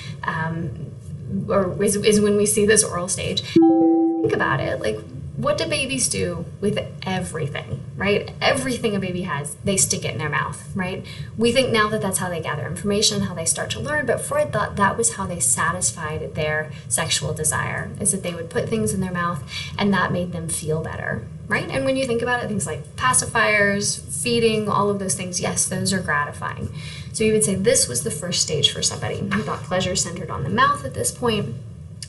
or is when we see this oral stage. Think about it, like, what do babies do with everything, right? Everything a baby has, they stick it in their mouth, right? We think now that that's how they gather information, how they start to learn, but Freud thought that was how they satisfied their sexual desire, is that they would put things in their mouth and that made them feel better, right? And when you think about it, things like pacifiers, feeding, all of those things, yes, those are gratifying. So you would say this was the first stage for somebody. He thought pleasure centered on the mouth at this point,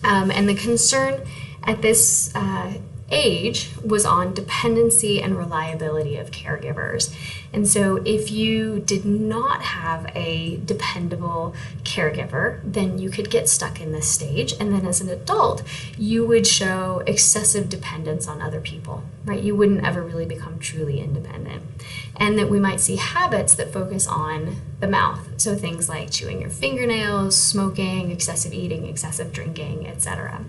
and the concern at this age was on dependency and reliability of caregivers. And so if you did not have a dependable caregiver, then you could get stuck in this stage. And then as an adult, you would show excessive dependence on other people, right? You wouldn't ever really become truly independent. And that we might see habits that focus on the mouth. So things like chewing your fingernails, smoking, excessive eating, excessive drinking, etc.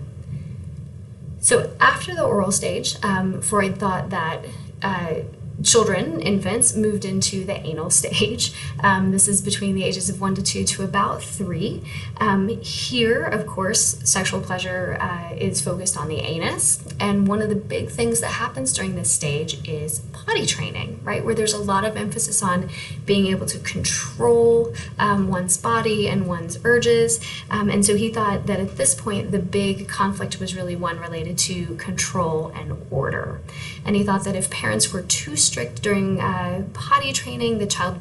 So after the oral stage, Freud thought that children, infants, moved into the anal stage. This is between the ages of 1 to 2 to about 3. Here, of course, sexual pleasure is focused on the anus. And one of the big things that happens during this stage is potty training, right? Where there's a lot of emphasis on being able to control one's body and one's urges. And so he thought that at this point, the big conflict was really one related to control and order. And he thought that if parents were too strict during potty training, the child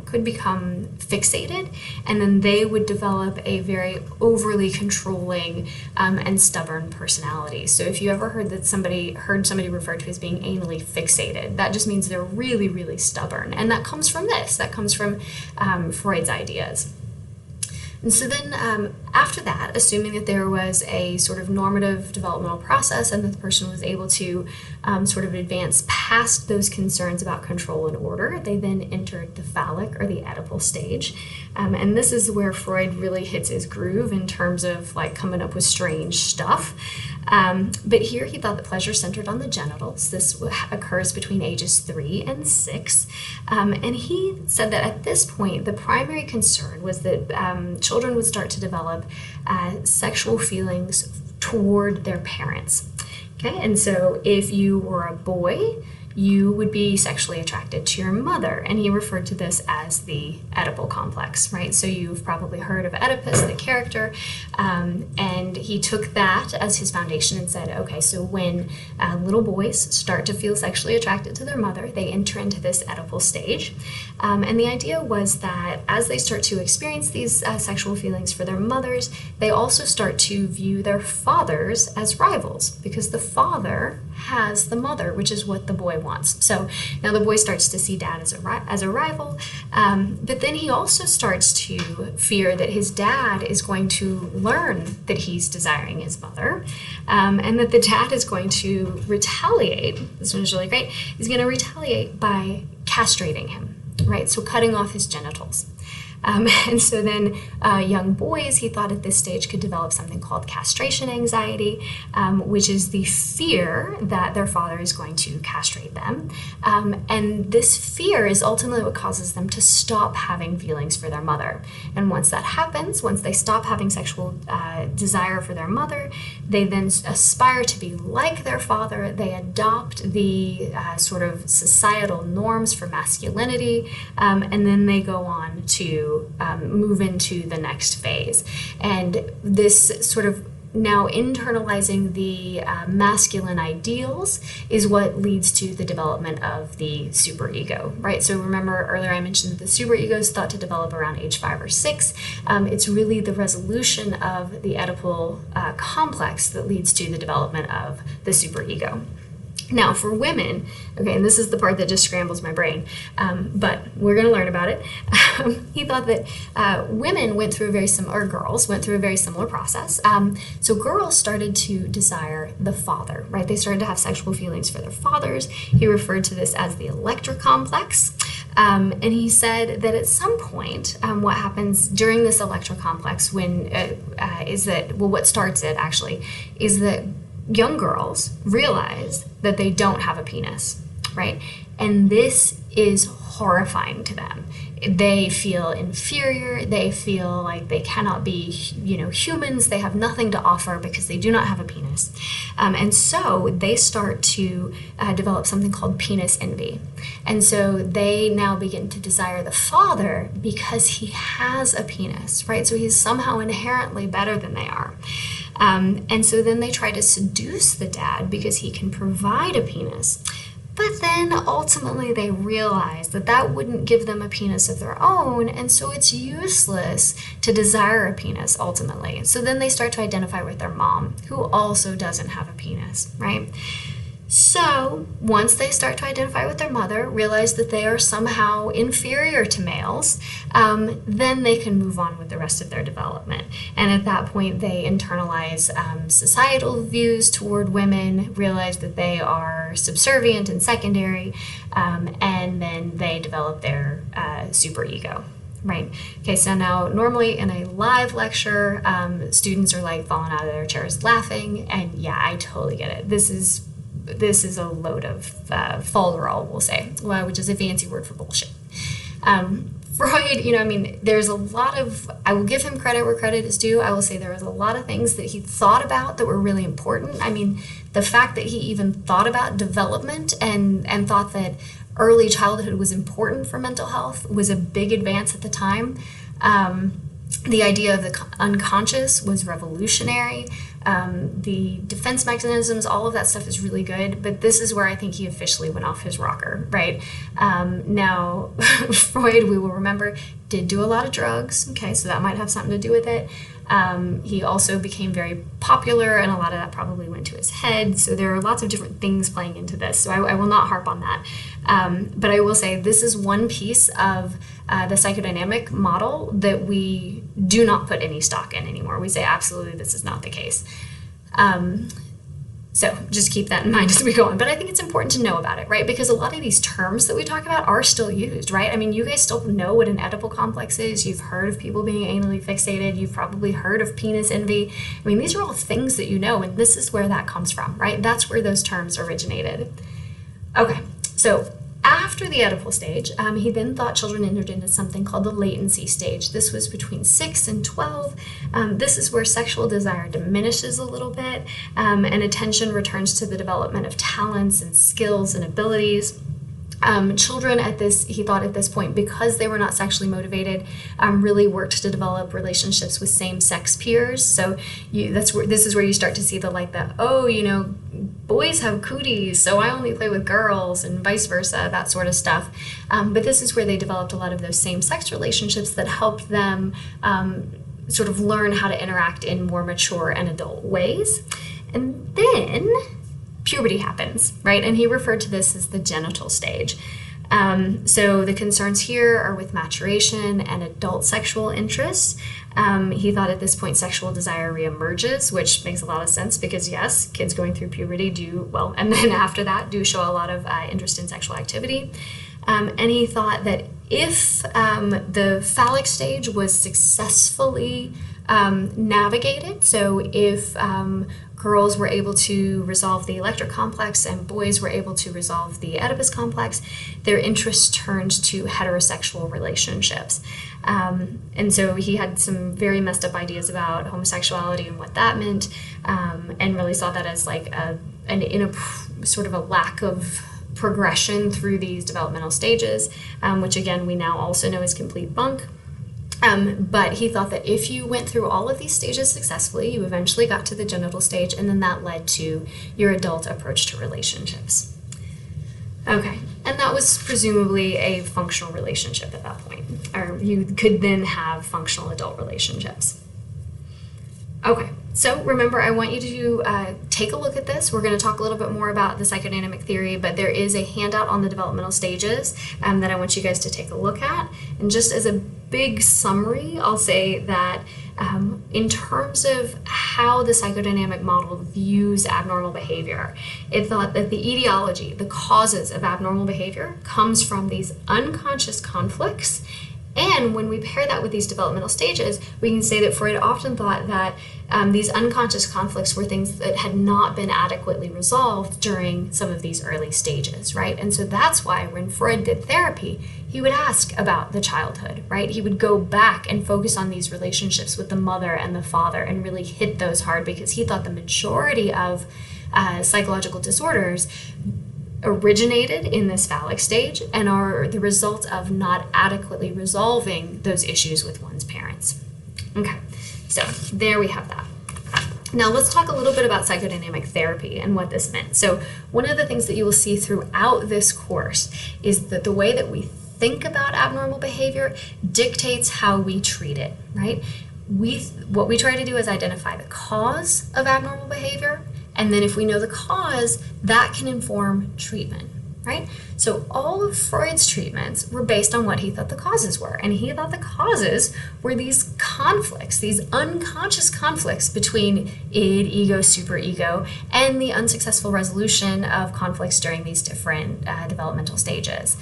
could become fixated, and then they would develop a very overly controlling and stubborn personality. So if you ever heard somebody referred to as being anally fixated, that just means they're really, really stubborn. And that comes from this. That comes from Freud's ideas. And so then after that, assuming that there was a sort of normative developmental process and that the person was able to sort of advance past those concerns about control and order, they then entered the phallic or the Oedipal stage. And this is where Freud really hits his groove in terms of like coming up with strange stuff. But here he thought that pleasure centered on the genitals. This occurs between ages 3 and 6. And he said that at this point, the primary concern was that children would start to develop sexual feelings toward their parents. Okay, and so if you were a boy, you would be sexually attracted to your mother. And he referred to this as the Oedipal complex, right? So you've probably heard of Oedipus, the character, and he took that as his foundation and said, okay, so when little boys start to feel sexually attracted to their mother, they enter into this Oedipal stage. And the idea was that as they start to experience these sexual feelings for their mothers, they also start to view their fathers as rivals, because the father has the mother, which is what the boy wants. So now the boy starts to see dad as a rival, but then he also starts to fear that his dad is going to learn that he's desiring his mother, and that the dad is going to retaliate. This one is really great. He's going to retaliate by castrating him, right? So cutting off his genitals. And so then young boys, he thought at this stage, could develop something called castration anxiety, which is the fear that their father is going to castrate them. And this fear is ultimately what causes them to stop having feelings for their mother. And once that happens, once they stop having sexual desire for their mother, they then aspire to be like their father. They adopt the sort of societal norms for masculinity, and then they go on to move into the next phase. And this sort of now internalizing the masculine ideals is what leads to the development of the superego, right? So remember earlier I mentioned that the superego is thought to develop around age 5 or 6. It's really the resolution of the Oedipal complex that leads to the development of the superego. Now, for women, okay, and this is the part that just scrambles my brain, but we're going to learn about it. He thought that women went through a very similar, or girls went through a very similar process. So girls started to desire the father, right? They started to have sexual feelings for their fathers. He referred to this as the Electra complex. And he said that at some point, what happens during this Electra complex what starts it actually is that young girls realize that they don't have a penis, right? And this is horrifying to them. They feel inferior. They feel like they cannot be, humans. They have nothing to offer because they do not have a penis. And so they start to develop something called penis envy. And so they now begin to desire the father because he has a penis, right? So he's somehow inherently better than they are. And so then they try to seduce the dad because he can provide a penis. But then ultimately they realize that that wouldn't give them a penis of their own, and so it's useless to desire a penis ultimately. So then they start to identify with their mom, who also doesn't have a penis, right? So once they start to identify with their mother, realize that they are somehow inferior to males, then they can move on with the rest of their development. And at that point, they internalize societal views toward women, realize that they are subservient and secondary, and then they develop their superego. Right. Okay, so now normally in a live lecture, students are like falling out of their chairs laughing, and yeah, I totally get it. This is a load of folderol, we'll say, which is a fancy word for bullshit. Freud, there's a lot of, I will give him credit where credit is due. I will say there was a lot of things that he thought about that were really important. The fact that he even thought about development and thought that early childhood was important for mental health was a big advance at the time. The idea of the unconscious was revolutionary. The defense mechanisms, all of that stuff is really good, but this is where I think he officially went off his rocker, right? Now, Freud, we will remember, did do a lot of drugs, okay, so that might have something to do with it. He also became very popular, and a lot of that probably went to his head, so there are lots of different things playing into this, so I will not harp on that. But I will say this is one piece of the psychodynamic model that we do not put any stock in anymore. We say absolutely this is not the case. So just keep that in mind as we go on. But I think it's important to know about it, right? Because a lot of these terms that we talk about are still used, right? You guys still know what an Oedipal complex is. You've heard of people being anally fixated. You've probably heard of penis envy. These are all things that you know, and this is where that comes from, right? That's where those terms originated. Okay, so after the Oedipal stage, he then thought children entered into something called the latency stage. This was between 6 and 12. This is where sexual desire diminishes a little bit, and attention returns to the development of talents and skills and abilities. Children he thought at this point, because they were not sexually motivated, really worked to develop relationships with same-sex peers. So this is where you start to see boys have cooties, so I only play with girls, and vice versa, that sort of stuff. But this is where they developed a lot of those same-sex relationships that helped them sort of learn how to interact in more mature and adult ways. And then puberty happens, right? And he referred to this as the genital stage. So the concerns here are with maturation and adult sexual interest. He thought at this point sexual desire reemerges, which makes a lot of sense because yes, kids going through puberty and then after that do show a lot of interest in sexual activity. And he thought that If the phallic stage was successfully navigated, so if girls were able to resolve the Electra complex and boys were able to resolve the Oedipus complex, their interest turned to heterosexual relationships. And so he had some very messed up ideas about homosexuality and what that meant, and really saw that as like sort of a lack of progression through these developmental stages, which again we now also know is complete bunk. But he thought that if you went through all of these stages successfully, you eventually got to the genital stage, and then that led to your adult approach to relationships. Okay, and that was presumably a functional relationship at that point, or you could then have functional adult relationships. Okay, so remember, I want you to take a look at this. We're going to talk a little bit more about the psychodynamic theory, but there is a handout on the developmental stages that I want you guys to take a look at. And just as a big summary, I'll say that in terms of how the psychodynamic model views abnormal behavior, it thought that the etiology, the causes of abnormal behavior, comes from these unconscious conflicts. And when we pair that with these developmental stages, we can say that Freud often thought that these unconscious conflicts were things that had not been adequately resolved during some of these early stages, right? And so that's why when Freud did therapy, he would ask about the childhood, right? He would go back and focus on these relationships with the mother and the father and really hit those hard, because he thought the majority of psychological disorders originated in this phallic stage and are the result of not adequately resolving those issues with one's parents. Okay, so there we have that. Now let's talk a little bit about psychodynamic therapy and what this meant. So one of the things that you will see throughout this course is that the way that we think about abnormal behavior dictates how we treat it, right? What we try to do is identify the cause of abnormal behavior, and then if we know the cause, that can inform treatment, right? So all of Freud's treatments were based on what he thought the causes were. And he thought the causes were these conflicts, these unconscious conflicts between id, ego, superego, and the unsuccessful resolution of conflicts during these different developmental stages.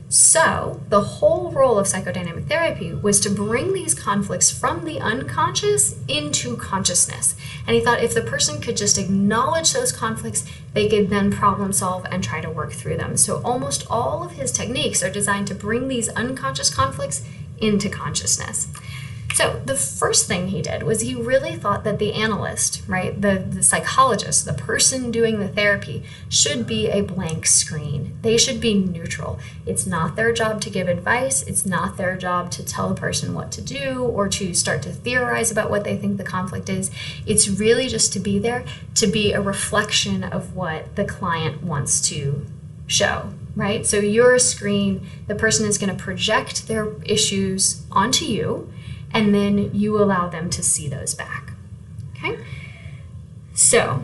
So the whole role of psychodynamic therapy was to bring these conflicts from the unconscious into consciousness. And he thought if the person could just acknowledge those conflicts, they could then problem solve and try to work through them. So almost all of his techniques are designed to bring these unconscious conflicts into consciousness. So the first thing he did was he really thought that the analyst, right, the psychologist, the person doing the therapy, should be a blank screen. They should be neutral. It's not their job to give advice. It's not their job to tell a person what to do or to start to theorize about what they think the conflict is. It's really just to be there, to be a reflection of what the client wants to show, right? So you're a screen. The person is going to project their issues onto you, and then you allow them to see those back, okay? So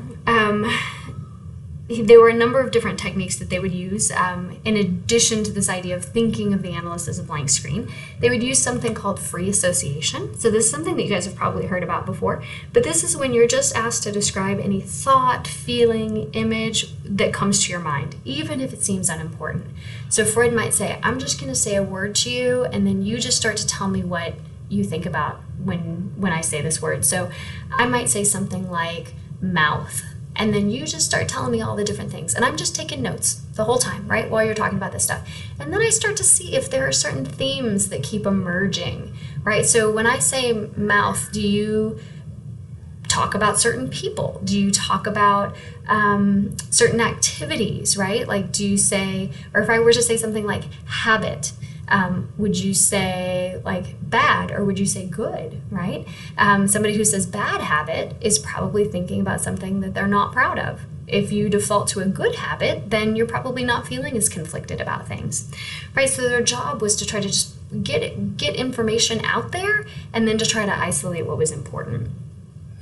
there were a number of different techniques that they would use in addition to this idea of thinking of the analyst as a blank screen. They would use something called free association. So this is something that you guys have probably heard about before, but this is when you're just asked to describe any thought, feeling, image that comes to your mind, even if it seems unimportant. So Freud might say, I'm just gonna say a word to you, and then you just start to tell me what you think about when I say this word. So I might say something like mouth, and then you just start telling me all the different things, and I'm just taking notes the whole time, right, while you're talking about this stuff. And then I start to see if there are certain themes that keep emerging, right? So when I say mouth, do you talk about certain people? Do you talk about certain activities, right? Like, do you say, or if I were to say something like habit, would you say like bad, or would you say good, right? Somebody who says bad habit is probably thinking about something that they're not proud of. If you default to a good habit, then you're probably not feeling as conflicted about things, right? So their job was to try to just get information out there and then to try to isolate what was important.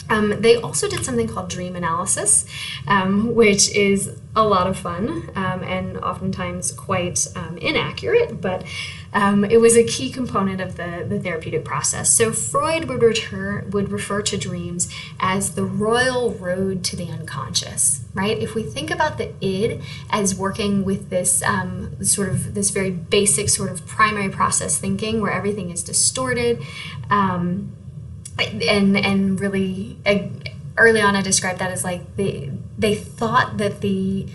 They also did something called dream analysis, which is a lot of fun and oftentimes quite inaccurate, but it was a key component of the therapeutic process. So Freud would refer to dreams as the royal road to the unconscious, right? If we think about the id as working with this this very basic sort of primary process thinking where everything is distorted, and really early on I described that as like they thought that the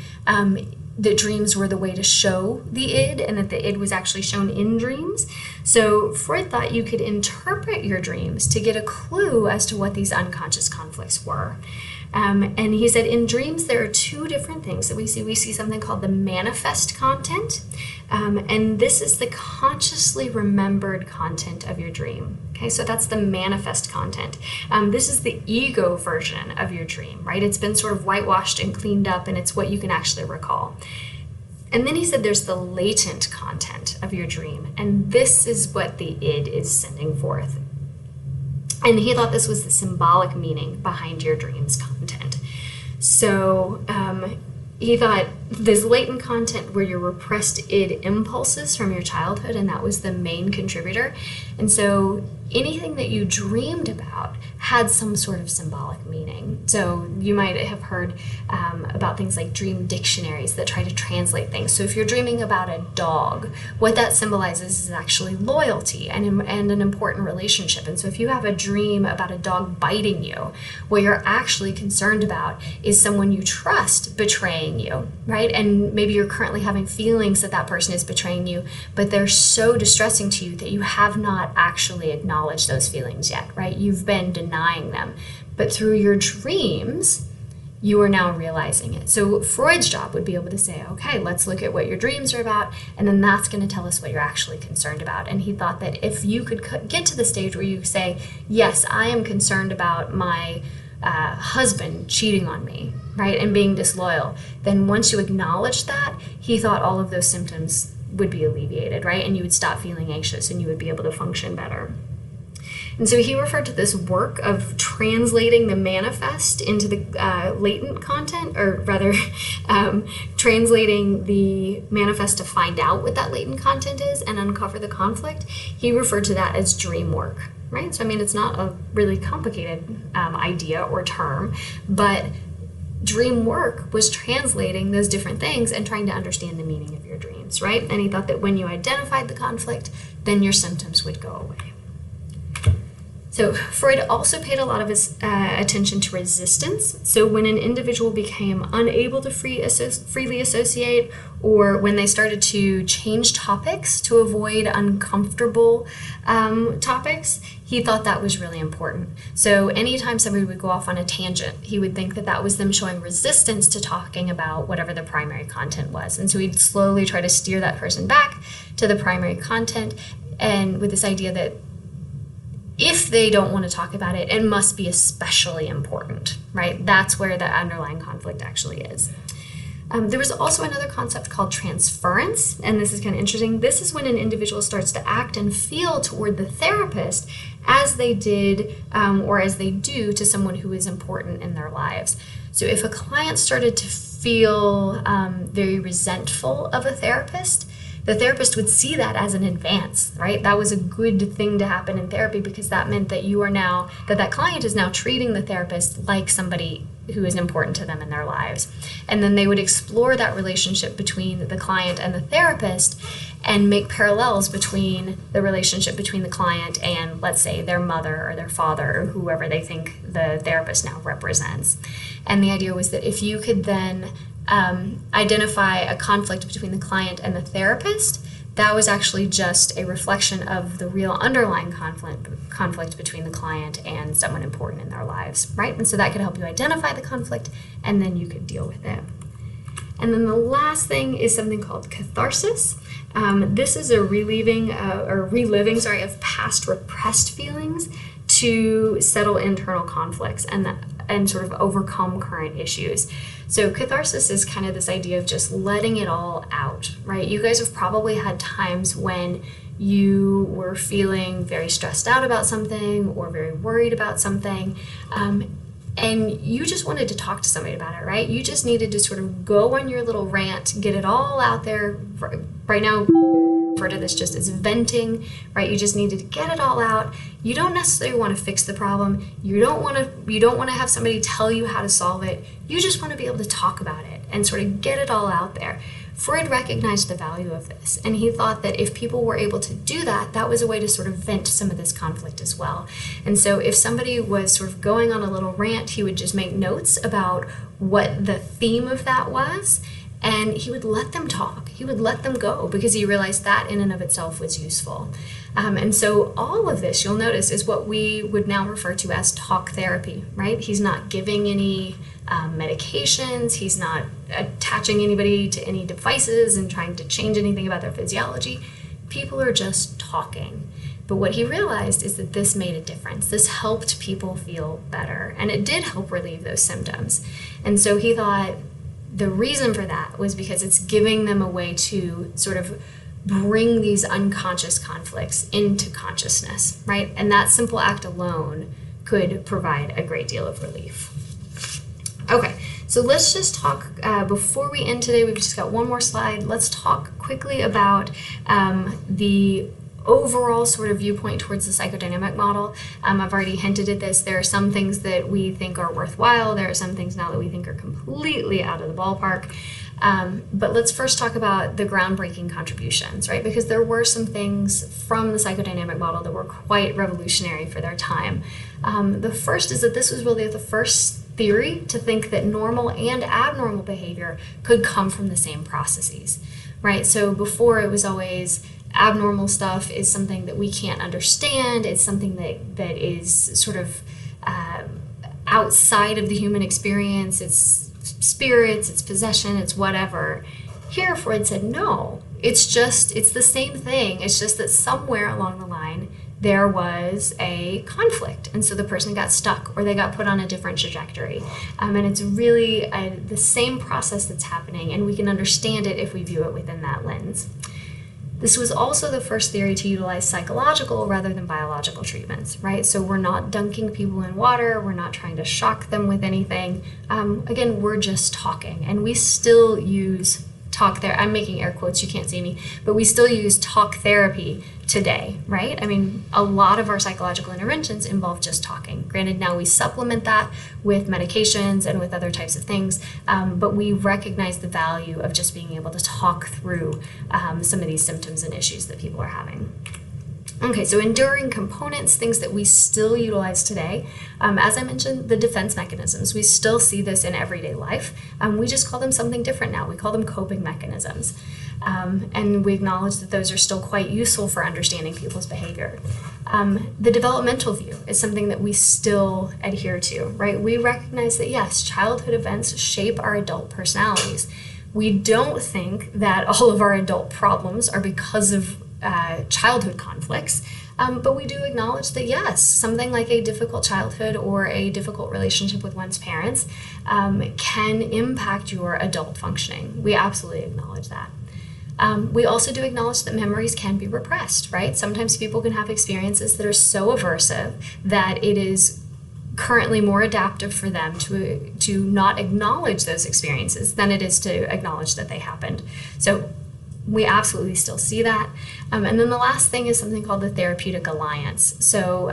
dreams were the way to show the id, and that the id was actually shown in dreams. So Freud thought you could interpret your dreams to get a clue as to what these unconscious conflicts were. And he said in dreams there are two different things that we see. We see something called the manifest content, and this is the consciously remembered content of your dream. Okay, so that's the manifest content. This is the ego version of your dream, right? It's been sort of whitewashed and cleaned up, and it's what you can actually recall. And then he said there's the latent content of your dream, and this is what the id is sending forth. And he thought this was the symbolic meaning behind your dream's content. So he thought this latent content were your repressed id impulses from your childhood, and that was the main contributor. And so anything that you dreamed about had some sort of symbolic meaning. So you might have heard about things like dream dictionaries that try to translate things. So if you're dreaming about a dog, what that symbolizes is actually loyalty and an important relationship. And so if you have a dream about a dog biting you, what you're actually concerned about is someone you trust betraying you, right? And maybe you're currently having feelings that that person is betraying you, but they're so distressing to you that you have not actually acknowledged those feelings yet, right? You've been denying them, but through your dreams, you are now realizing it. So Freud's job would be able to say, okay, let's look at what your dreams are about, and then that's going to tell us what you're actually concerned about. And he thought that if you could get to the stage where you say, yes, I am concerned about my husband cheating on me, right, and being disloyal, then once you acknowledge that, he thought all of those symptoms would be alleviated, right, and you would stop feeling anxious and you would be able to function better. And so he referred to this work of translating the manifest into the latent content, or rather translating the manifest to find out what that latent content is and uncover the conflict. He referred to that as dream work, right? So I mean, it's not a really complicated idea or term, but dream work was translating those different things and trying to understand the meaning of your dreams, right? And he thought that when you identified the conflict, then your symptoms would go away. So Freud also paid a lot of his attention to resistance. So when an individual became unable to freely associate, or when they started to change topics to avoid uncomfortable topics, he thought that was really important. So anytime somebody would go off on a tangent, he would think that that was them showing resistance to talking about whatever the primary content was. And so he'd slowly try to steer that person back to the primary content, and with this idea that if they don't want to talk about it, it must be especially important, right? That's where the underlying conflict actually is. There was also another concept called transference, and this is kind of interesting. This is when an individual starts to act and feel toward the therapist as they did or as they do to someone who is important in their lives. So if a client started to feel very resentful of a therapist, the therapist would see that as an advance, right? That was a good thing to happen in therapy, because that meant that that client is now treating the therapist like somebody who is important to them in their lives. And then they would explore that relationship between the client and the therapist and make parallels between the relationship between the client and, let's say, their mother or their father or whoever they think the therapist now represents. And the idea was that if you could then identify a conflict between the client and the therapist, that was actually just a reflection of the real underlying conflict between the client and someone important in their lives, right? And so that could help you identify the conflict, and then you could deal with it. And then the last thing is something called catharsis. This is a reliving of past repressed feelings to settle internal conflicts and sort of overcome current issues. So catharsis is kind of this idea of just letting it all out, right? You guys have probably had times when you were feeling very stressed out about something or very worried about something, and you just wanted to talk to somebody about it, right? You just needed to sort of go on your little rant, get it all out there. Right now, refer to this just as venting, right? You just needed to get it all out. You don't necessarily want to fix the problem. You don't want to have somebody tell you how to solve it. You just want to be able to talk about it and sort of get it all out there. Freud recognized the value of this, and he thought that if people were able to do that, that was a way to sort of vent some of this conflict as well. And so if somebody was sort of going on a little rant, he would just make notes about what the theme of that was, and he would let them talk. He would let them go because he realized that in and of itself was useful. And so all of this, you'll notice, is what we would now refer to as talk therapy, right? He's not giving any medications. He's not attaching anybody to any devices and trying to change anything about their physiology. People are just talking. But what he realized is that this made a difference. This helped people feel better, and it did help relieve those symptoms. And so he thought the reason for that was because it's giving them a way to sort of bring these unconscious conflicts into consciousness, right? And that simple act alone could provide a great deal of relief. Okay, so let's just talk, before we end today, we've just got one more slide. Let's talk quickly about the overall sort of viewpoint towards the psychodynamic model. I've already hinted at this. There are some things that we think are worthwhile. There are some things now that we think are completely out of the ballpark. But let's first talk about the groundbreaking contributions, right? Because there were some things from the psychodynamic model that were quite revolutionary for their time. The first is that this was really the first theory to think that normal and abnormal behavior could come from the same processes, right? So before it was always abnormal stuff is something that we can't understand. It's something that is sort of outside of the human experience. It's spirits, it's possession, it's whatever. Here, Freud said, no, it's the same thing. It's just that somewhere along the line, there was a conflict. And so the person got stuck or they got put on a different trajectory. And it's really the same process that's happening, and we can understand it if we view it within that lens. This was also the first theory to utilize psychological rather than biological treatments, right? So we're not dunking people in water. We're not trying to shock them with anything. Again, we're just talking, and we still use talk therapy. I'm making air quotes, you can't see me, but we still use talk therapy today, right? I mean, a lot of our psychological interventions involve just talking. Granted, now we supplement that with medications and with other types of things, but we recognize the value of just being able to talk through some of these symptoms and issues that people are having. Okay, so enduring components, things that we still utilize today. As I mentioned, the defense mechanisms. We still see this in everyday life. We just call them something different now. We call them coping mechanisms. And we acknowledge that those are still quite useful for understanding people's behavior. The developmental view is something that we still adhere to, right? We recognize that, yes, childhood events shape our adult personalities. We don't think that all of our adult problems are because of childhood conflicts, but we do acknowledge that yes, something like a difficult childhood or a difficult relationship with one's parents can impact your adult functioning. We absolutely acknowledge that. We also do acknowledge that memories can be repressed, right? Sometimes people can have experiences that are so aversive that it is currently more adaptive for them to not acknowledge those experiences than it is to acknowledge that they happened. So we absolutely still see that. And then the last thing is something called the therapeutic alliance. So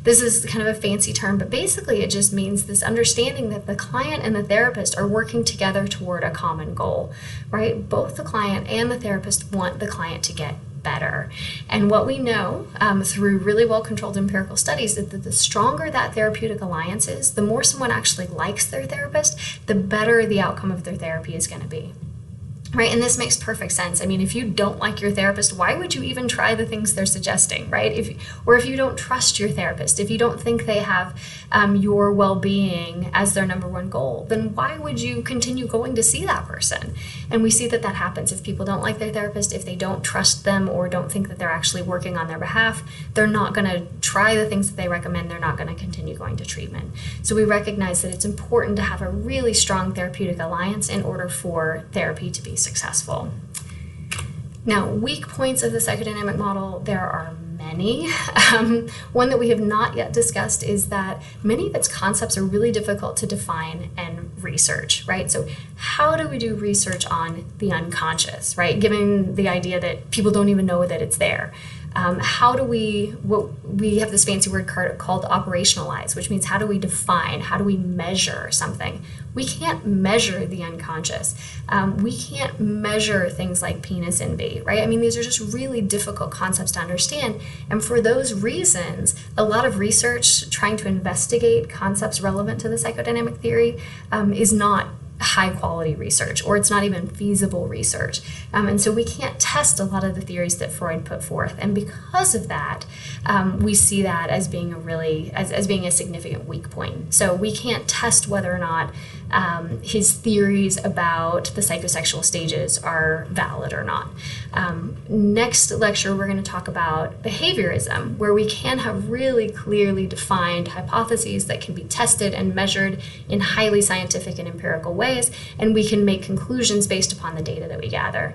this is kind of a fancy term, but basically it just means this understanding that the client and the therapist are working together toward a common goal, right? Both the client and the therapist want the client to get better. And what we know through really well-controlled empirical studies is that the stronger that therapeutic alliance is, the more someone actually likes their therapist, the better the outcome of their therapy is going to be. Right, and this makes perfect sense. I mean, if you don't like your therapist, why would you even try the things they're suggesting, right? If you don't trust your therapist, if you don't think they have your well-being as their number one goal, then why would you continue going to see that person? And we see that that happens if people don't like their therapist, if they don't trust them or don't think that they're actually working on their behalf, they're not going to try the things that they recommend, they're not going to continue going to treatment. So we recognize that it's important to have a really strong therapeutic alliance in order for therapy to be successful. Now, weak points of the psychodynamic model, there are many. One that we have not yet discussed is that many of its concepts are really difficult to define and research, right? So how do we do research on the unconscious, right? Given the idea that people don't even know that it's there. How do we have this fancy word called operationalize, which means how do we define, how do we measure something? We can't measure the unconscious. We can't measure things like penis envy, right? I mean, these are just really difficult concepts to understand. And for those reasons, a lot of research trying to investigate concepts relevant to the psychodynamic theory is not high quality research, or it's not even feasible research. And so we can't test a lot of the theories that Freud put forth. And because of that, we see that as being as being a significant weak point. So we can't test whether or not his theories about the psychosexual stages are valid or not. Next lecture, we're going to talk about behaviorism, where we can have really clearly defined hypotheses that can be tested and measured in highly scientific and empirical ways, and we can make conclusions based upon the data that we gather.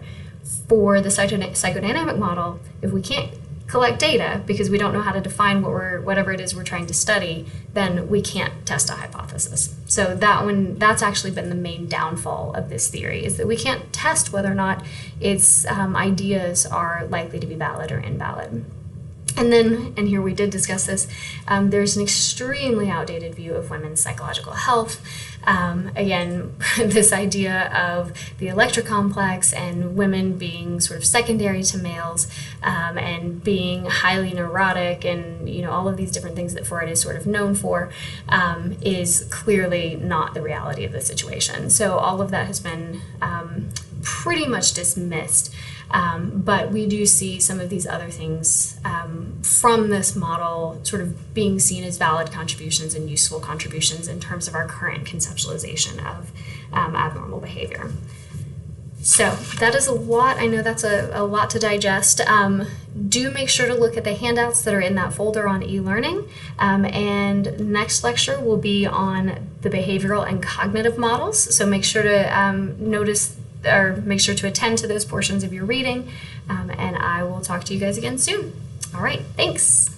For the psychodynamic model, if we can't collect data because we don't know how to define whatever it is we're trying to study, then we can't test a hypothesis. So that's actually been the main downfall of this theory, is that we can't test whether or not its ideas are likely to be valid or invalid. And then, and here we did discuss this, there's an extremely outdated view of women's psychological health. Again, this idea of the Electra complex and women being sort of secondary to males, and being highly neurotic, and all of these different things that Freud is sort of known for, is clearly not the reality of the situation. So all of that has been pretty much dismissed. But we do see some of these other things from this model sort of being seen as valid contributions and useful contributions in terms of our current conceptualization of abnormal behavior. So that is a lot. I know that's a lot to digest. Do make sure to look at the handouts that are in that folder on e-learning. And next lecture will be on the behavioral and cognitive models. So make sure to make sure to attend to those portions of your reading, and I will talk to you guys again soon. All right, thanks.